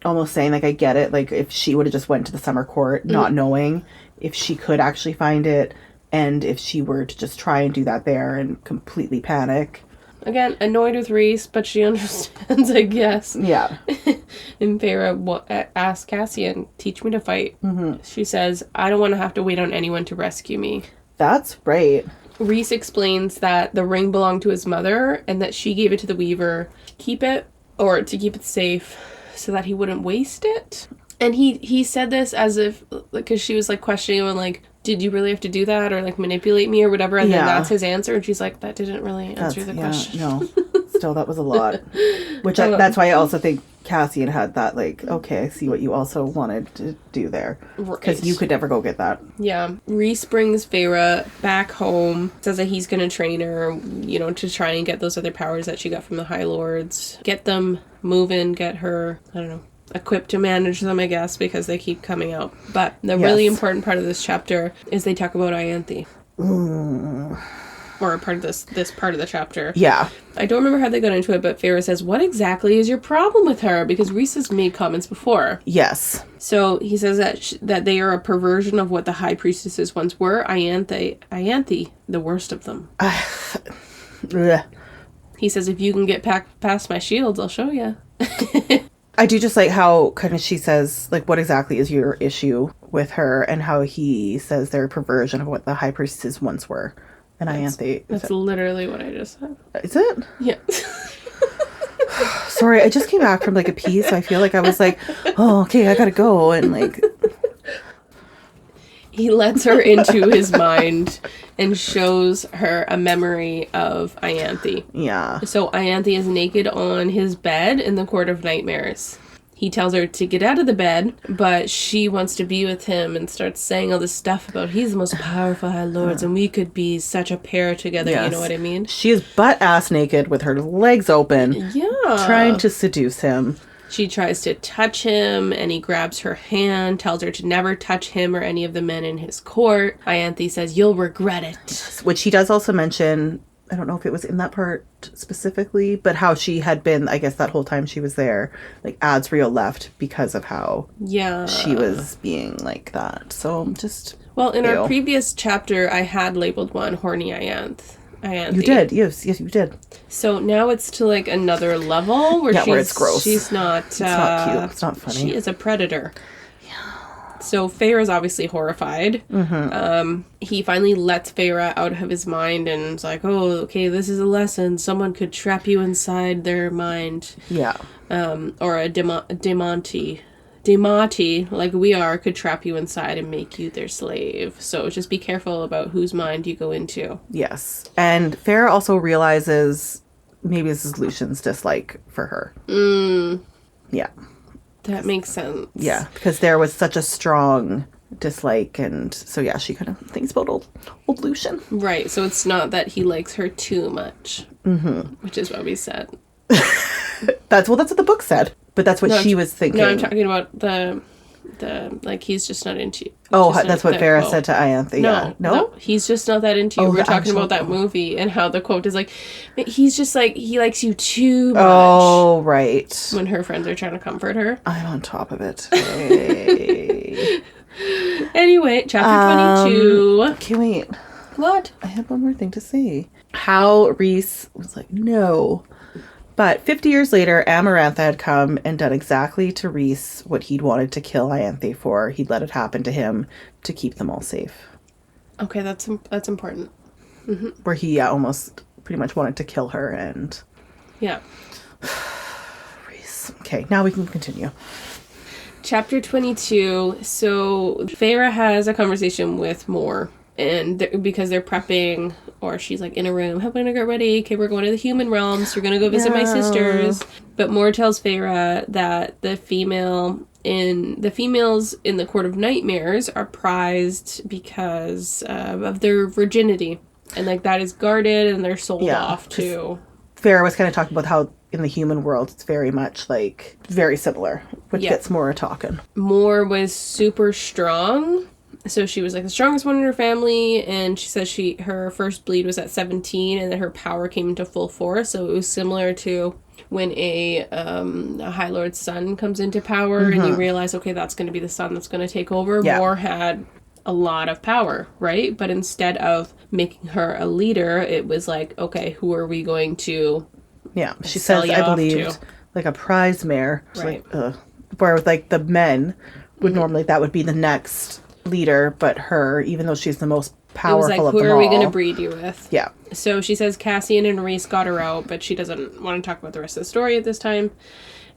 almost saying like, I get it. Like if she would have just went to the summer court, not knowing if she could actually find it, and if she were to just try and do that there and completely panic. Again, annoyed with Rhys, but she understands, I guess. Yeah. And Farah asks Cassian, teach me to fight. Mm-hmm. She says, I don't want to have to wait on anyone to rescue me. That's right. Rhys explains that the ring belonged to his mother and that she gave it to the Weaver to keep it safe so that he wouldn't waste it. And he said this as if, because she was like questioning him, like, did you really have to do that or like manipulate me or whatever? And then that's his answer. And she's like, that didn't really answer the question. No. Still, that was a lot. Which that's why I also think Cassian had that, like, okay, I see what you also wanted to do there. Because Right. you could never go get that. Yeah. Rhys brings Feyre back home, says that he's going to train her, you know, to try and get those other powers that she got from the High Lords. Get them moving, get her, I don't know, equipped to manage them, I guess, because they keep coming out. But the really important part of this chapter is they talk about Ianthe. Or a part of this part of the chapter. Yeah. I don't remember how they got into it, but Feyre says, what exactly is your problem with her? Because Rhys has made comments before. Yes. So he says that they are a perversion of what the high priestesses once were. Ianthe, the worst of them. He says, if you can get past my shields, I'll show you. I do just like how kind of she says, like, what exactly is your issue with her, and how he says they're a perversion of what the high priestesses once were. And Ianthe. That's literally what I just said. Is it? Yeah. Sorry, I just came back from like a pee, so I feel like I was like, oh, okay, I gotta go. And like, he lets her into his mind and shows her a memory of Ianthe. yeah. So Ianthe is naked on his bed in the Court of Nightmares. He tells her to get out of the bed, but she wants to be with him and starts saying all this stuff about he's the most powerful High Lords and we could be such a pair together, Yes. you know what I mean? She is butt-ass naked with her legs open, Yeah. trying to seduce him. She tries to touch him and he grabs her hand, tells her to never touch him or any of the men in his court. Ianthe says, you'll regret it. Which he does also mention, I don't know if it was in that part specifically, but how she had been, I guess that whole time she was there, like Adriel left because of how she was being like that. So just... Well, in our previous chapter, I had labeled one Horny Ianthe. You did, yes, you did. So now it's to like another level where where it's gross. She's not. It's not cute. It's not funny. She is a predator. Yeah. So Feyre is obviously horrified. Mm-hmm. He finally lets Feyre out of his mind and is like, "Oh, okay, this is a lesson. Someone could trap you inside their mind." Yeah. Or a Demati, like we are, could trap you inside and make you their slave. So just be careful about whose mind you go into. Yes. And Feyre also realizes maybe this is Lucian's dislike for her. Yeah. That makes sense. Yeah, because there was such a strong dislike, and so yeah, she kind of thinks about old Lucian. Right, so it's not that he likes her too much, which is what we said. That's what the book said, but that's what she was thinking. No, I'm talking about the like he's just not into you. Oh, that's what Feyre said to Ianthe. No, he's just not that into you. We're talking about that movie and how the quote is like, he's just like, he likes you too much. Oh, right. When her friends are trying to comfort her. I'm on top of it. Hey. Anyway, chapter 22. Okay, wait. What? I had one more thing to say. How Rhys was like, no. But 50 years later, Amarantha had come and done exactly to Rhys what he'd wanted to kill Ianthe for. He'd let it happen to him to keep them all safe. Okay, that's important. Mm-hmm. Where he almost pretty much wanted to kill her and... Yeah. Rhys. Okay, now we can continue. Chapter 22. So Feyre has a conversation with Mor. And because they're prepping, or she's like in a room, helping her get ready. Okay, we're going to the human realms. We're going to go visit my sisters. But Mor tells Feyre that the females in the Court of Nightmares are prized because of their virginity. And like that is guarded and they're sold off too. Feyre was kind of talking about how in the human world it's very much like very similar, which gets Mor talking. Mor was super strong. So she was like the strongest one in her family, and she says her first bleed was at 17, and then her power came into full force. So it was similar to when a High Lord's son comes into power, and you realize, okay, that's going to be the son that's going to take over. Yeah. Mor had a lot of power, right? But instead of making her a leader, it was like, okay, who are we going to? Yeah, she says, I believed, like a prize mare, right? Like, where like the men would normally that would be the next leader, but her, even though she's the most powerful of them all. It was like, who are we going to breed you with? Yeah. So she says Cassian and Rhys got her out, but she doesn't want to talk about the rest of the story at this time.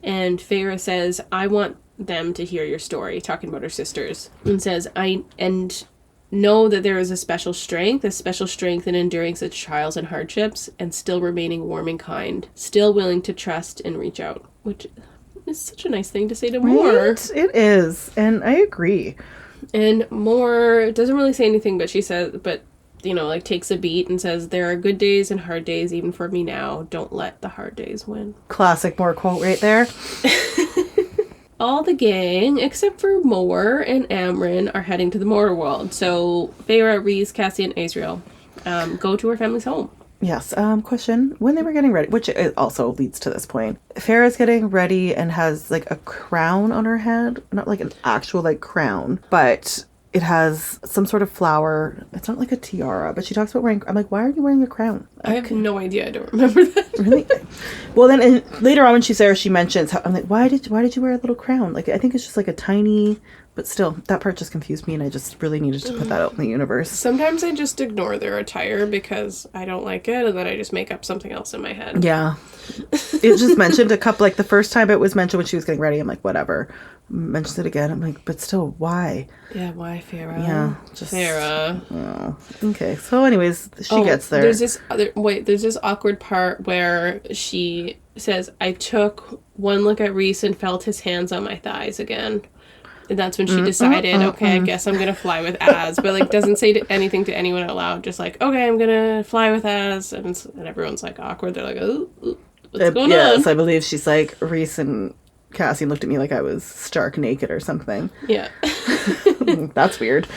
And Feyre says, I want them to hear your story, talking about her sisters. And says, and know that there is a special strength in enduring such trials and hardships, and still remaining warm and kind, still willing to trust and reach out. Which is such a nice thing to say to Moore. Right? It is. And I agree. And Moore doesn't really say anything, but she says, like takes a beat and says, there are good days and hard days even for me now. Don't let the hard days win. Classic Moore quote right there. All the gang, except for Moore and Amryn, are heading to the Moore world. So Feyre, Rhys, Cassie, and Azriel go to her family's home. Yes. Question. When they were getting ready, which it also leads to this point, Farrah's getting ready and has like a crown on her head. Not like an actual like crown, but it has some sort of flower. It's not like a tiara, but she talks about wearing... I'm like, why are you wearing a crown? I have no idea. I don't remember that. Really? Well, then later on when she's there, she mentions how... I'm like, why did you wear a little crown? Like, I think it's just like a tiny... But still, that part just confused me, and I just really needed to put that out in the universe. Sometimes I just ignore their attire because I don't like it, and then I just make up something else in my head. Yeah. It just mentioned a couple... Like, the first time it was mentioned when she was getting ready, I'm like, whatever. Mentions it again. I'm like, but still, why? Yeah, why Feyre? Yeah, just Feyre. Oh, okay. So, anyways, she gets there. There's this awkward part where she says, "I took one look at Rhys and felt his hands on my thighs again." And that's when she decided, okay, I guess I'm gonna fly with Az, but like doesn't say anything to anyone out loud. Just like, okay, I'm gonna fly with Az, and everyone's like awkward. They're like, oh, what's going on? Yes, I believe she's like Rhys and Cassie looked at me like I was stark naked or something. Yeah. That's weird.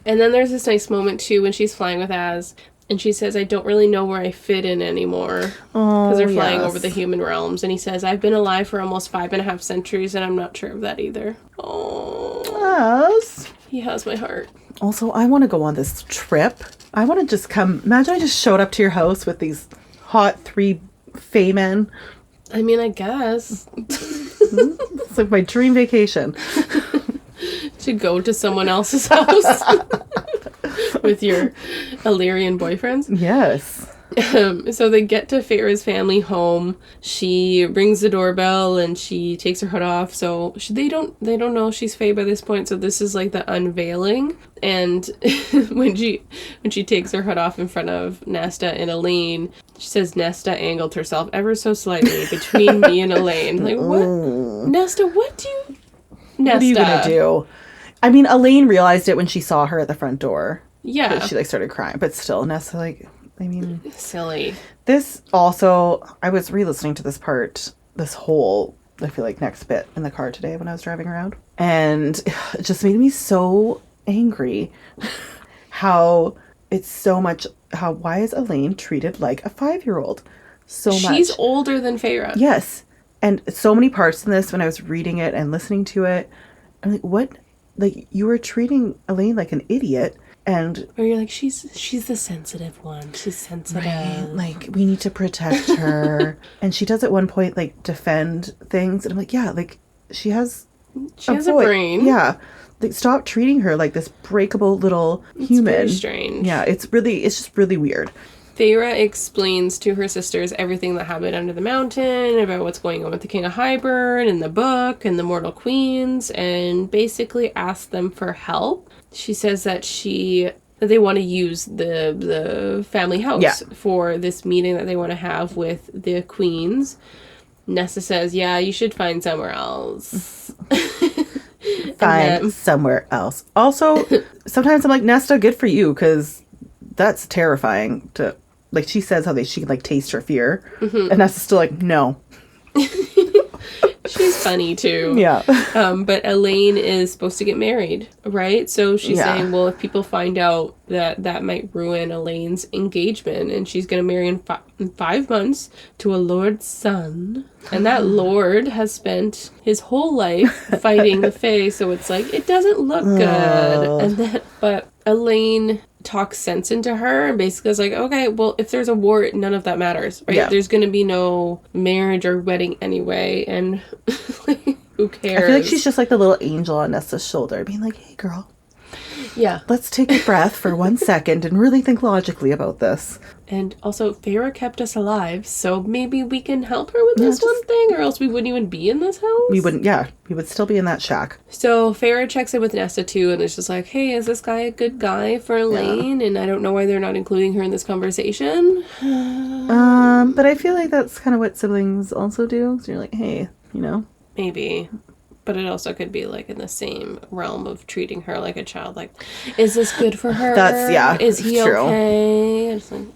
And then there's this nice moment, too, when she's flying with Az, and she says, I don't really know where I fit in anymore. Because they're flying over the human realms. And he says, I've been alive for almost 5.5 centuries, and I'm not sure of that either. Oh. Yes. He has my heart. Also, I want to go on this trip. I want to just come... Imagine I just showed up to your house with these hot 3 fae men. I mean, I guess. It's like my dream vacation. To go to someone else's house with your Illyrian boyfriends. Yes. So they get to Feyre's family home. She rings the doorbell and she takes her hood off. So they don't know she's Fae by this point. So this is like the unveiling. And when she takes her hood off in front of Nesta and Elaine, she says Nesta angled herself ever so slightly between me and Elaine. Like, what? Nesta, what are you gonna do? I mean, Elaine realized it when she saw her at the front door. Yeah. She like started crying, but still, Nesta like, I mean, silly. This also, I was re-listening to this whole, I feel like, next bit in the car today when I was driving around. And it just made me so angry how it's so much, why is Elaine treated like a 5-year-old so much? She's older than Feyre. Yes. And so many parts in this, when I was reading it and listening to it, I'm like, what? Like, you were treating Elaine like an idiot. And or you're like, she's the sensitive one. She's sensitive. Right? Like, we need to protect her. And she does at one point like defend things, and I'm like, yeah, like she has a brain. Yeah, like stop treating her like this breakable little human. It's very strange. Yeah, it's just really weird. Feyre explains to her sisters everything that happened under the mountain, about what's going on with the King of Hybern and the book and the Mortal Queens, and basically asks them for help. She says that they want to use the family house for this meeting that they want to have with the queens. Nesta says, yeah, you should find somewhere else. Somewhere else. Also, sometimes I'm like, Nesta, good for you, because that's terrifying to... Like, she says how she can, like, taste her fear. Mm-hmm. And Nesta's still like, no. She's funny, too. Yeah. But Elaine is supposed to get married, right? So she's saying, well, if people find out that might ruin Elaine's engagement, and she's going to marry in 5 months to a lord's son. And that lord has spent his whole life fighting the Fae, so it's like, it doesn't look good. But Elaine talks sense into her and basically is like, okay, well, if there's a war, none of that matters, right? Yeah. There's going to be no marriage or wedding anyway, and who cares? I feel like she's just like the little angel on Nesta's shoulder being like, hey, girl. Yeah. Let's take a breath for 1 second and really think logically about this. And also, Feyre kept us alive, so maybe we can help her with this one thing, or else we wouldn't even be in this house? We would still be in that shack. So Feyre checks in with Nesta, too, and it's just like, hey, is this guy a good guy for Elaine? Yeah. And I don't know why they're not including her in this conversation. But I feel like that's kind of what siblings also do. So you're like, hey, Maybe. But it also could be, like, in the same realm of treating her like a child. Like, is this good for her? Is he true. okay? It's like...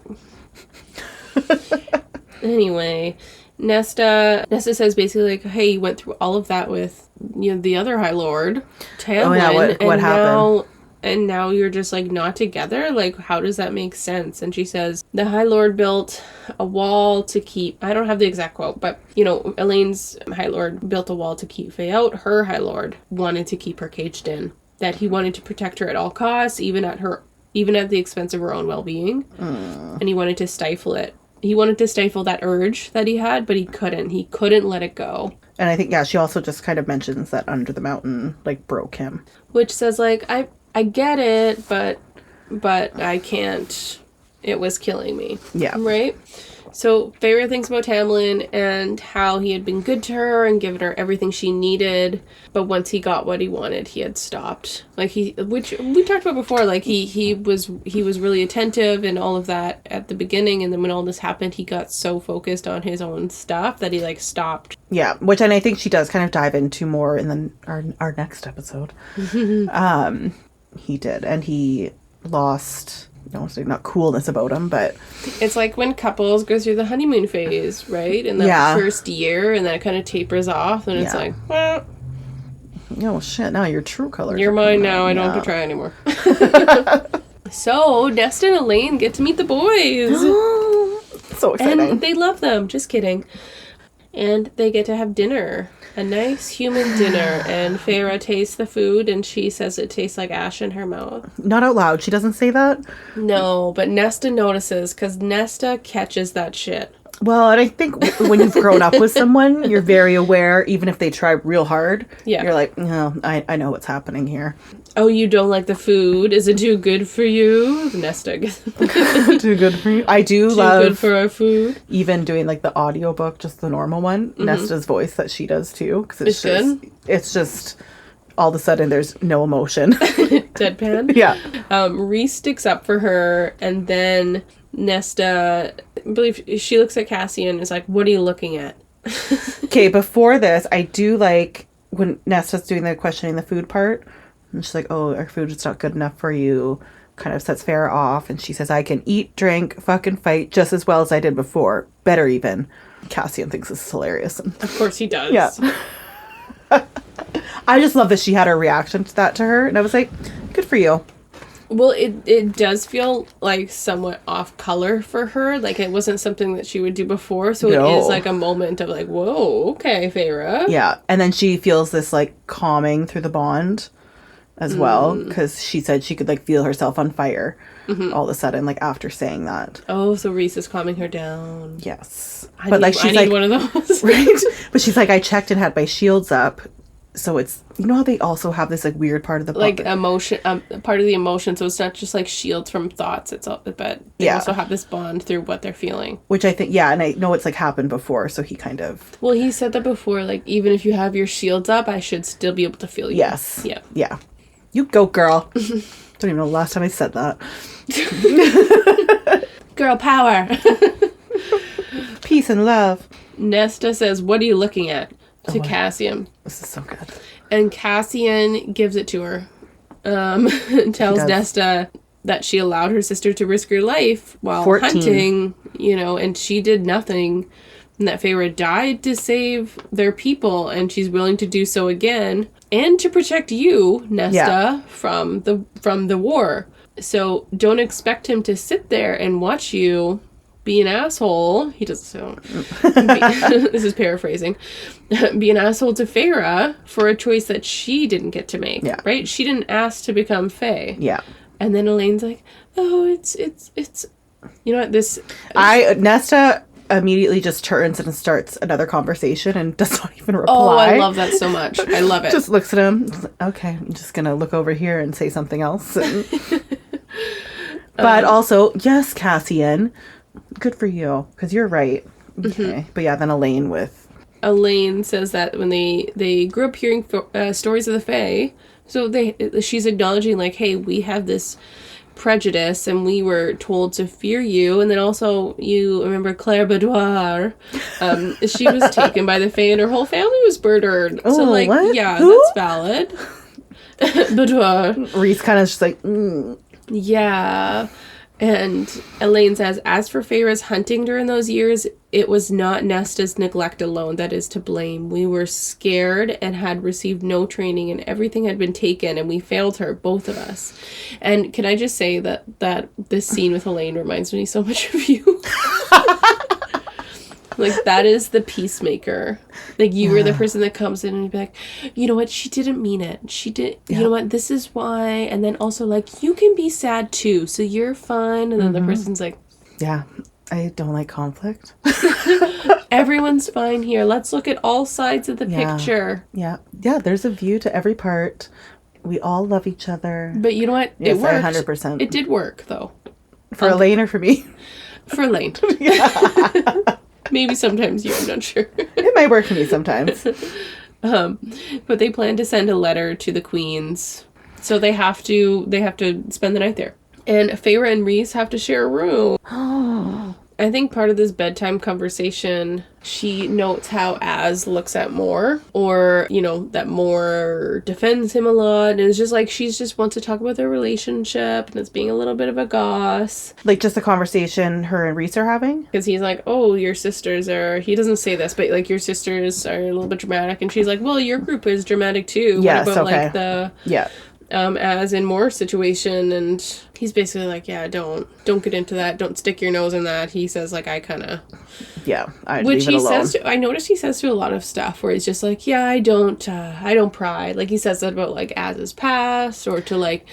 Anyway, Nesta says basically, like, hey, you went through all of that with, the other High Lord, Tamlin. Oh, yeah, what happened? And now you're just, like, not together? Like, how does that make sense? And she says, the High Lord built a wall to keep... I don't have the exact quote, but, Elaine's High Lord built a wall to keep Faye out. Her High Lord wanted to keep her caged in. That he wanted to protect her at all costs, even at the expense of her own well-being. And he wanted to stifle it. He wanted to stifle that urge that he had, but he couldn't. He couldn't let it go. And I think, she also just kind of mentions that Under the Mountain, like, broke him. Which says, like, I get it, but I can't. It was killing me. Yeah. Right? So Feyre thinks about Tamlin and how he had been good to her and given her everything she needed, but once he got what he wanted, he had stopped. Like, which we talked about before, like he was really attentive and all of that at the beginning, and then when all this happened, he got so focused on his own stuff that he, like, stopped. Yeah, which, and I think she does kind of dive into more in our next episode. He did, and he lost... not coolness about him, but... It's like when couples go through the honeymoon phase, right? In that first year, and then it kind of tapers off, and it's like, well... Oh, shit, now your true colors you're mine now, I don't have to try anymore. So, Nesta and Elaine get to meet the boys! So exciting. And they love them, just kidding. And they get to have dinner. A nice human dinner, and Feyre tastes the food, and she says it tastes like ash in her mouth. Not out loud. She doesn't say that? No, but Nesta notices, because Nesta catches that shit. Well, and I think when you've grown up with someone, you're very aware, even if they try real hard. Yeah. You're like, no, I know what's happening here. Oh, you don't like the food? Is it too good for you? Nesta. Too good for you? I do love... Too good for our food? Even doing, like, the audiobook, just the normal one. Mm-hmm. Nesta's voice that she does, too. Cause it's good? It's just... all of a sudden, there's no emotion. Deadpan? Yeah. Rhys sticks up for her, and then Nesta... I believe she looks at Cassie and is like, what are you looking at? Okay, before this, I do like when Nesta's doing the questioning the food part, and she's like, oh, our food is not good enough for you, kind of sets Feyre off, and she says, I can eat, drink, fucking fight just as well as I did before. Better even. Cassian thinks this is hilarious. And, of course he does. Yeah. I just love that she had a reaction to that to her, and I was like, good for you. Well, it does feel like somewhat off color for her. Like, it wasn't something that she would do before. So It is like a moment of like, whoa, okay, Feyre. Yeah. And then she feels this like calming through the bond as well. Because she said she could like feel herself on fire all of a sudden, like after saying that. Oh, so Rhys is calming her down. Yes. I need one of those. Right? But she's like, I checked and had my shields up. So it's, you know how they also have this like weird part of the like emotion, part of the emotion. So it's not just like shields from thoughts. It's all, but they also have this bond through what they're feeling. Which I think, and I know it's like happened before. So he kind of. Well, he said that before. Like, even if you have your shields up, I should still be able to feel you. Yes. Yeah. Yeah. You go, girl. Don't even know the last time I said that. Girl power. Peace and love. Nesta says, "What are you looking at?" To Cassian. This is so good. And Cassian gives it to her. Tells Nesta that she allowed her sister to risk her life while 14. Hunting, and she did nothing. And that Feyre died to save their people, and she's willing to do so again. And to protect you, Nesta, from the war. So don't expect him to sit there and watch you be an asshole. He doesn't so. This is paraphrasing. Be an asshole to Feyre for a choice that she didn't get to make. Yeah. Right? She didn't ask to become Fae. Yeah. And then Elaine's like, oh, it's you know what, this Nesta immediately just turns and starts another conversation and does not even reply. Oh, I love that so much. I love it. Just looks at him. Okay, I'm just gonna look over here and say something else. But also, yes, Cassian, good for you, because you're right. Okay, but yeah, then Elaine says that when they grew up hearing stories of the Fae, so she's acknowledging like, hey, we have this prejudice, and we were told to fear you. And then also, you remember Claire Boudoir? She was taken by the Fae, and her whole family was murdered. Oh, so, like, what? yeah, Who? that's valid. Boudoir. Reese kind of just like, Yeah. And Elaine says, as for Feyre's hunting during those years, it was not Nesta's neglect alone that is to blame. We were scared and had received no training, and everything had been taken, and we failed her, both of us. And can I just say that this scene with Elaine reminds me so much of you? Like, that is the peacemaker. Like, you were the person that comes in and you'd be like, you know what, she didn't mean it. She did, you know what, this is why. And then also, like, you can be sad too, so you're fine. And then the person's like, yeah, I don't like conflict. everyone's fine here. Let's look at all sides of the picture. Yeah. Yeah, there's a view to every part. We all love each other. But you know what? Yes, it worked. 100%. It did work, though. For Elaine or for me? For Elaine. Maybe sometimes you, I'm not sure. It might work for me sometimes. But they plan to send a letter to the queens, so they have to spend the night there. And Feyre and Rhys have to share a room. I think part of this bedtime conversation, she notes how Az looks at Mor, or, you know, that Mor defends him a lot, and it's just like, she's just wants to talk about their relationship, and it's being a little bit of a goss. Like, just the conversation her and Rhys are having? Because he's like, oh, your sisters are, he doesn't say this, but, like, your sisters are a little bit dramatic, and she's like, well, your group is dramatic too. Yes, what about, okay. like, the... Yeah. As in Mor's situation, and he's basically like, yeah, don't get into that, don't stick your nose in that. He says, like, I kind of... Yeah, I'd which leave it he alone. says to, I noticed he says to a lot of stuff where he's just like, yeah, I don't pry. Like, he says that about, like, Az's past, or to, like,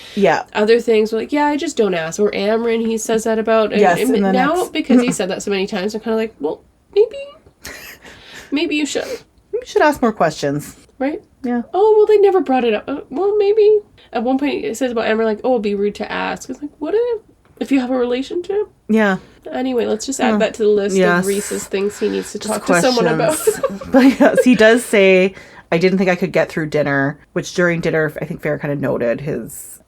other things, like, yeah, I just don't ask. Or Amryn, he says that about. And, yes, and now, because he said that so many times, I'm kind of like, well, maybe you should. You should ask more questions. Right? Yeah. Oh, well, they never brought it up. Well, maybe. At one point, it says about Amber, like, oh, it'd be rude to ask. It's like, what if you have a relationship? Yeah. Anyway, let's just add that to the list of Rhys's things he needs to talk to someone about. But yes, he does say, I didn't think I could get through dinner, which during dinner, I think Fair kind of noted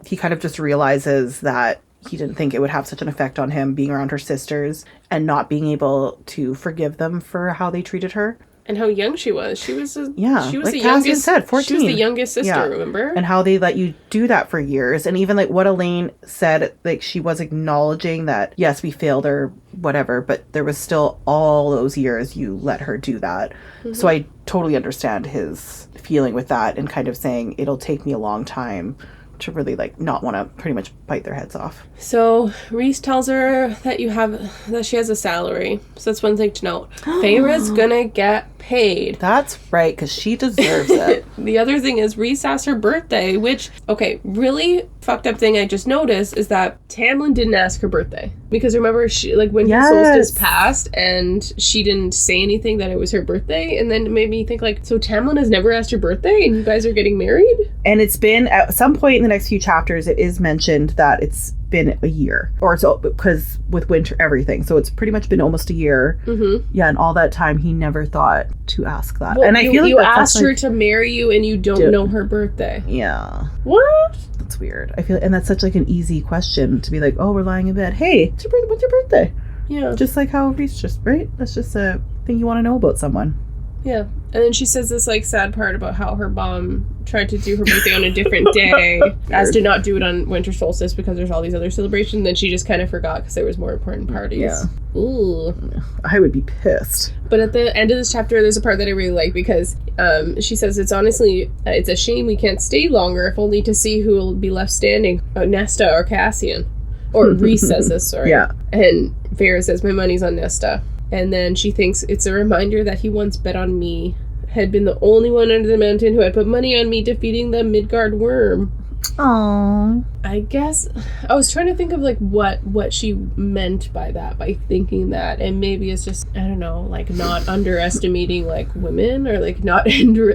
he kind of just realizes that he didn't think it would have such an effect on him being around her sisters and not being able to forgive them for how they treated her. And how young she was. She was like the Cassian youngest. said, 14. She was the youngest sister, remember? And how they let you do that for years. And even like what Elaine said, like she was acknowledging that, yes, we failed or whatever, but there was still all those years you let her do that. Mm-hmm. So I totally understand his feeling with that and kind of saying it'll take me a long time to really like not want to pretty much bite their heads off. So Rhys tells her that she has a salary. So that's one thing to note. Feyre's gonna get paid. That's right, because she deserves it. The other thing is Rhys asked her birthday, which, okay, really fucked up thing I just noticed is that Tamlin didn't ask her birthday. Because remember, she, like, when Solstice passed and she didn't say anything that it was her birthday, and then it made me think, like, so Tamlin has never asked your birthday and you guys are getting married? And it's been, at some point in the next few chapters, it is mentioned that it's been a year. Or so, because with winter, everything. So it's pretty much been almost a year. Mm-hmm. Yeah, and all that time, he never thought to ask that. Well, and I feel like you asked her to marry you and you don't know her birthday. Yeah. What? That's weird. I feel, and that's such like an easy question to be like, oh, we're lying in bed. Hey, what's your birthday? Yeah. Just like how Reese just, right? That's just a thing you want to know about someone. Yeah. And then she says this like sad part about how her mom tried to do her birthday on a different day as to not do it on winter solstice because there's all these other celebrations. Then she just kind of forgot because there was more important parties. Yeah. Ooh. I would be pissed. But at the end of this chapter, there's a part that I really like because she says it's honestly, it's a shame we can't stay longer if only to see who will be left standing. Nesta or Cassian. Or Rhys says this, sorry. Yeah. And Feyre says, my money's on Nesta. And then she thinks it's a reminder that he once bet on me, had been the only one under the mountain who had put money on me defeating the Midgard worm. Aww. I guess I was trying to think of like what she meant by that, by thinking that, and maybe it's just, I don't know, like not underestimating like women, or like not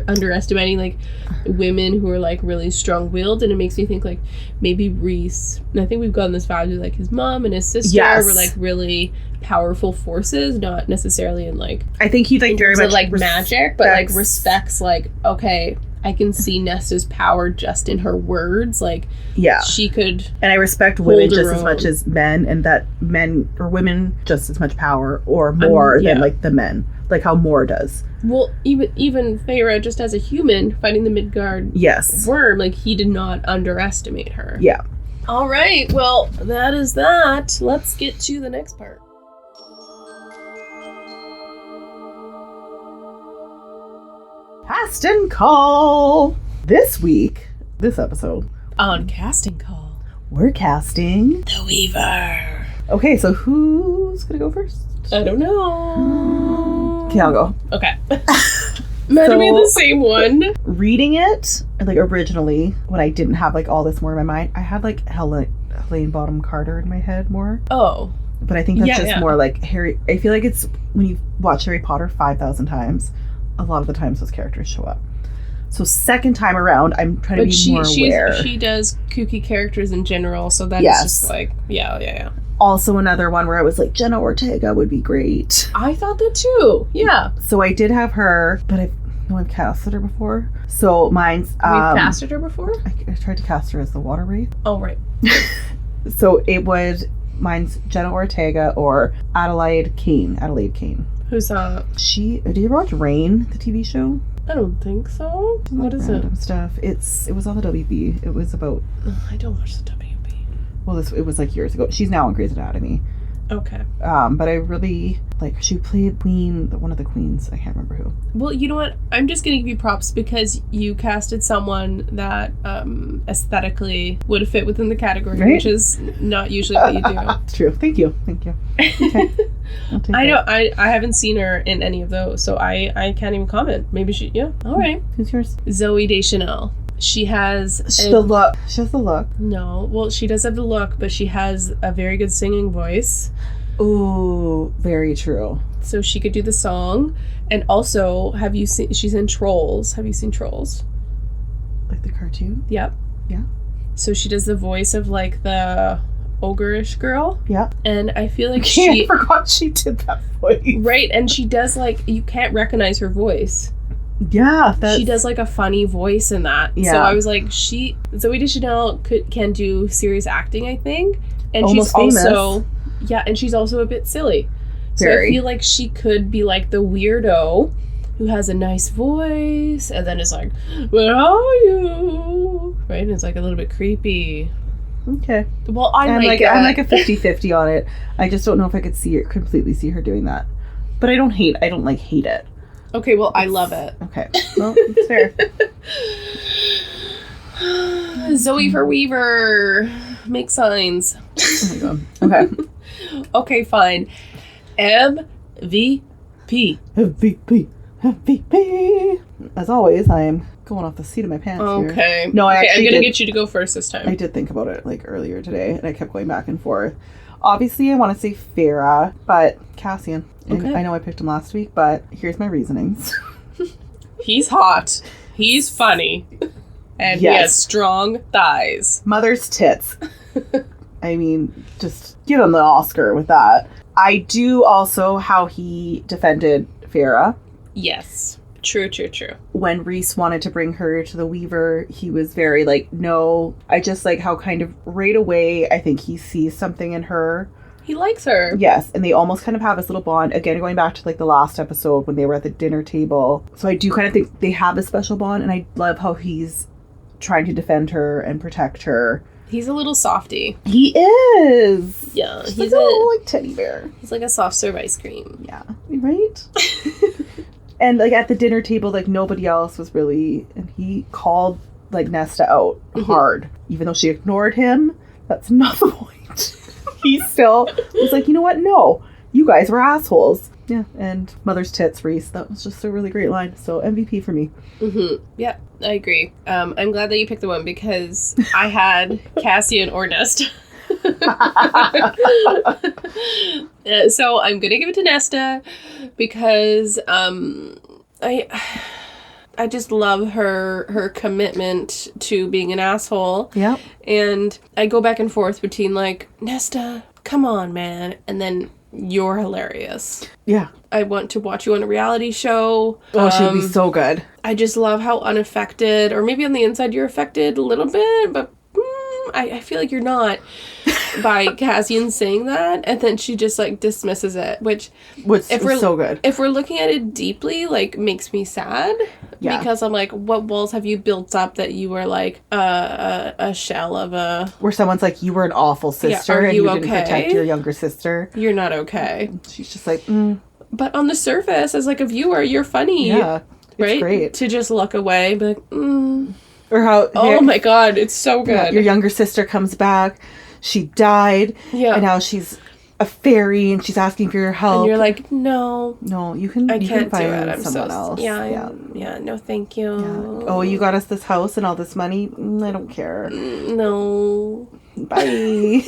underestimating like women who are like really strong-willed. And it makes me think like maybe Rhys, and I think we've gotten this vibe with like his mom and his sister were like really powerful forces, not necessarily in like, I think he like very much like magic, but like respects like, okay, I can see Nesta's power just in her words. Like, yeah, she could. And I respect women hold her just as much own. as men, and that men or women just as much power or more yeah. than like the men, like how Moore does. Well, even Feyre, just as a human fighting the Midgard Yes. worm, like, he did not underestimate her. Yeah. All right, well, that is that. Let's get to the next part. Casting call. This episode, On Casting Call, we're casting the Weaver. Okay, so who's gonna go first? I don't know. Okay, I'll go. Okay. Might have been the same one. Reading it, like originally, when I didn't have like all this more in my mind, I had like Helene Bottom Carter in my head more. Oh. But I think that's just more like Harry. I feel like it's when you watch Harry Potter 5,000 times, a lot of the times those characters show up. So second time around, I'm trying to be more aware. She does kooky characters in general, so that is just like, yeah. Also another one where I was like, Jenna Ortega would be great. I thought that too, yeah. So I did have her, but I've casted her before. So mine's... We've casted her before? I tried to cast her as the Water Wraith. Oh, right. So mine's Jenna Ortega or Adelaide Kane. Who's that? Did you watch Rain, the TV show? I don't think so. What is it? Stuff. It was on the WB. It was about... I don't watch the WB. Well, it was like years ago. She's now on Grey's Anatomy. Okay. But I really she played one of the queens. I can't remember who. Well, you know what? I'm just gonna give you props because you casted someone that aesthetically would fit within the category, right? Which is not usually what you do. It's true. Thank you. Okay. I haven't seen her in any of those, so I can't even comment. Maybe she. Yeah. All right. Who's yours? Zooey Deschanel. She has the look. She has the look. No, well, she does have the look, but she has a very good singing voice. Ooh, very true. So she could do the song. And also, she's in Trolls. Have you seen Trolls? Like the cartoon? Yep. Yeah. So she does the voice of like the ogre-ish girl. Yep. And I feel like I forgot she did that voice. Right, and she does like, you can't recognize her voice. Yeah, she does like a funny voice in that. Yeah. So I was like, Zooey Deschanel can do serious acting, I think, and almost she's famous. Also, and she's also a bit silly. So I feel like she could be like the weirdo who has a nice voice and then is like, "Where are you?" Right, and it's like a little bit creepy. Okay. Well, I'm like a 50-50 on it. I just don't know if I could completely see her doing that. But I don't hate it. Okay, well, I love it. Okay. Well, it's fair. Zoe for Weaver. Make signs. Oh my god. Okay. Okay, fine. MVP. MVP. As always, I am going off the seat of my pants here. Okay. No, I'm going to get you to go first this time. I did think about it like earlier today, and I kept going back and forth. Obviously, I want to say Feyre, but Cassian. Okay. I know I picked him last week, but here's my reasonings. He's hot. He's funny. And he has strong thighs. Mother's tits. I mean, just give him the Oscar with that. I do also how he defended Feyre. Yes. True. When Rhys wanted to bring her to the Weaver, he was very like, no. I just like how kind of right away, I think he sees something in her. He likes her. Yes, and they almost kind of have this little bond. Again, going back to like the last episode when they were at the dinner table. So I do kind of think they have a special bond, and I love how he's trying to defend her and protect her. He's a little softy. He is. Yeah, he's like a little like teddy bear. He's like a soft serve ice cream. Yeah, right? And like at the dinner table, like nobody else was really, and he called like Nesta out hard. Even though she ignored him, that's not the point. He still was like, you know what? No, you guys were assholes. Yeah, and Mother's Tits, Rhys. That was just a really great line. So MVP for me. Mm-hmm. Yeah, I agree. I'm glad that you picked the one because I had Cassian or Nesta. So I'm gonna give it to Nesta because I just love her commitment to being an asshole. Yeah. And I go back and forth between like, Nesta, come on, man, and then you're hilarious. Yeah. I want to watch you on a reality show. Oh, she would be so good. I just love how unaffected, or maybe on the inside you're affected a little bit, but I feel like you're not by Cassian saying that, and then she just like dismisses it, which if we're so good. If we're looking at it deeply, like makes me sad because I'm like, what walls have you built up that you were like a shell of a, where someone's like, you were an awful sister and you didn't protect your younger sister. You're not okay. She's just like, But on the surface, as like a viewer, you're funny. Yeah, it's right? great To just look away, be like, Or how? Oh my God, it's so good. Yeah, your younger sister comes back. She died. Yeah. And now she's a fairy, and she's asking for your help. And you're like, no, you can. I you can't can find do it. I'm someone else. Yeah, no, thank you. Yeah. Oh, you got us this house and all this money. I don't care. No. Bye.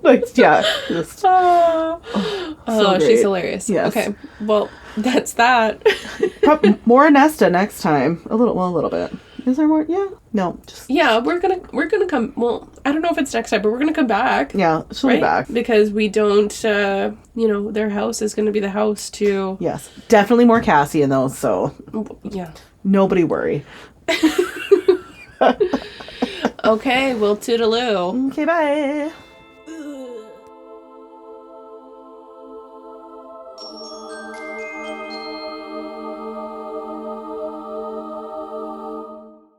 Like, yeah. Just, so she's hilarious. Yes. Okay, well, that's that. More Nesta next time. A little bit. Is there more? Yeah. No. Just. Yeah, we're gonna come. Well, I don't know if it's next time, but we're gonna come back. Yeah, she'll be back because we don't. Their house is gonna be the house to. Yes, definitely more Cassian though. So. Yeah. Nobody worry. Okay. Well, toodaloo. Okay. Bye.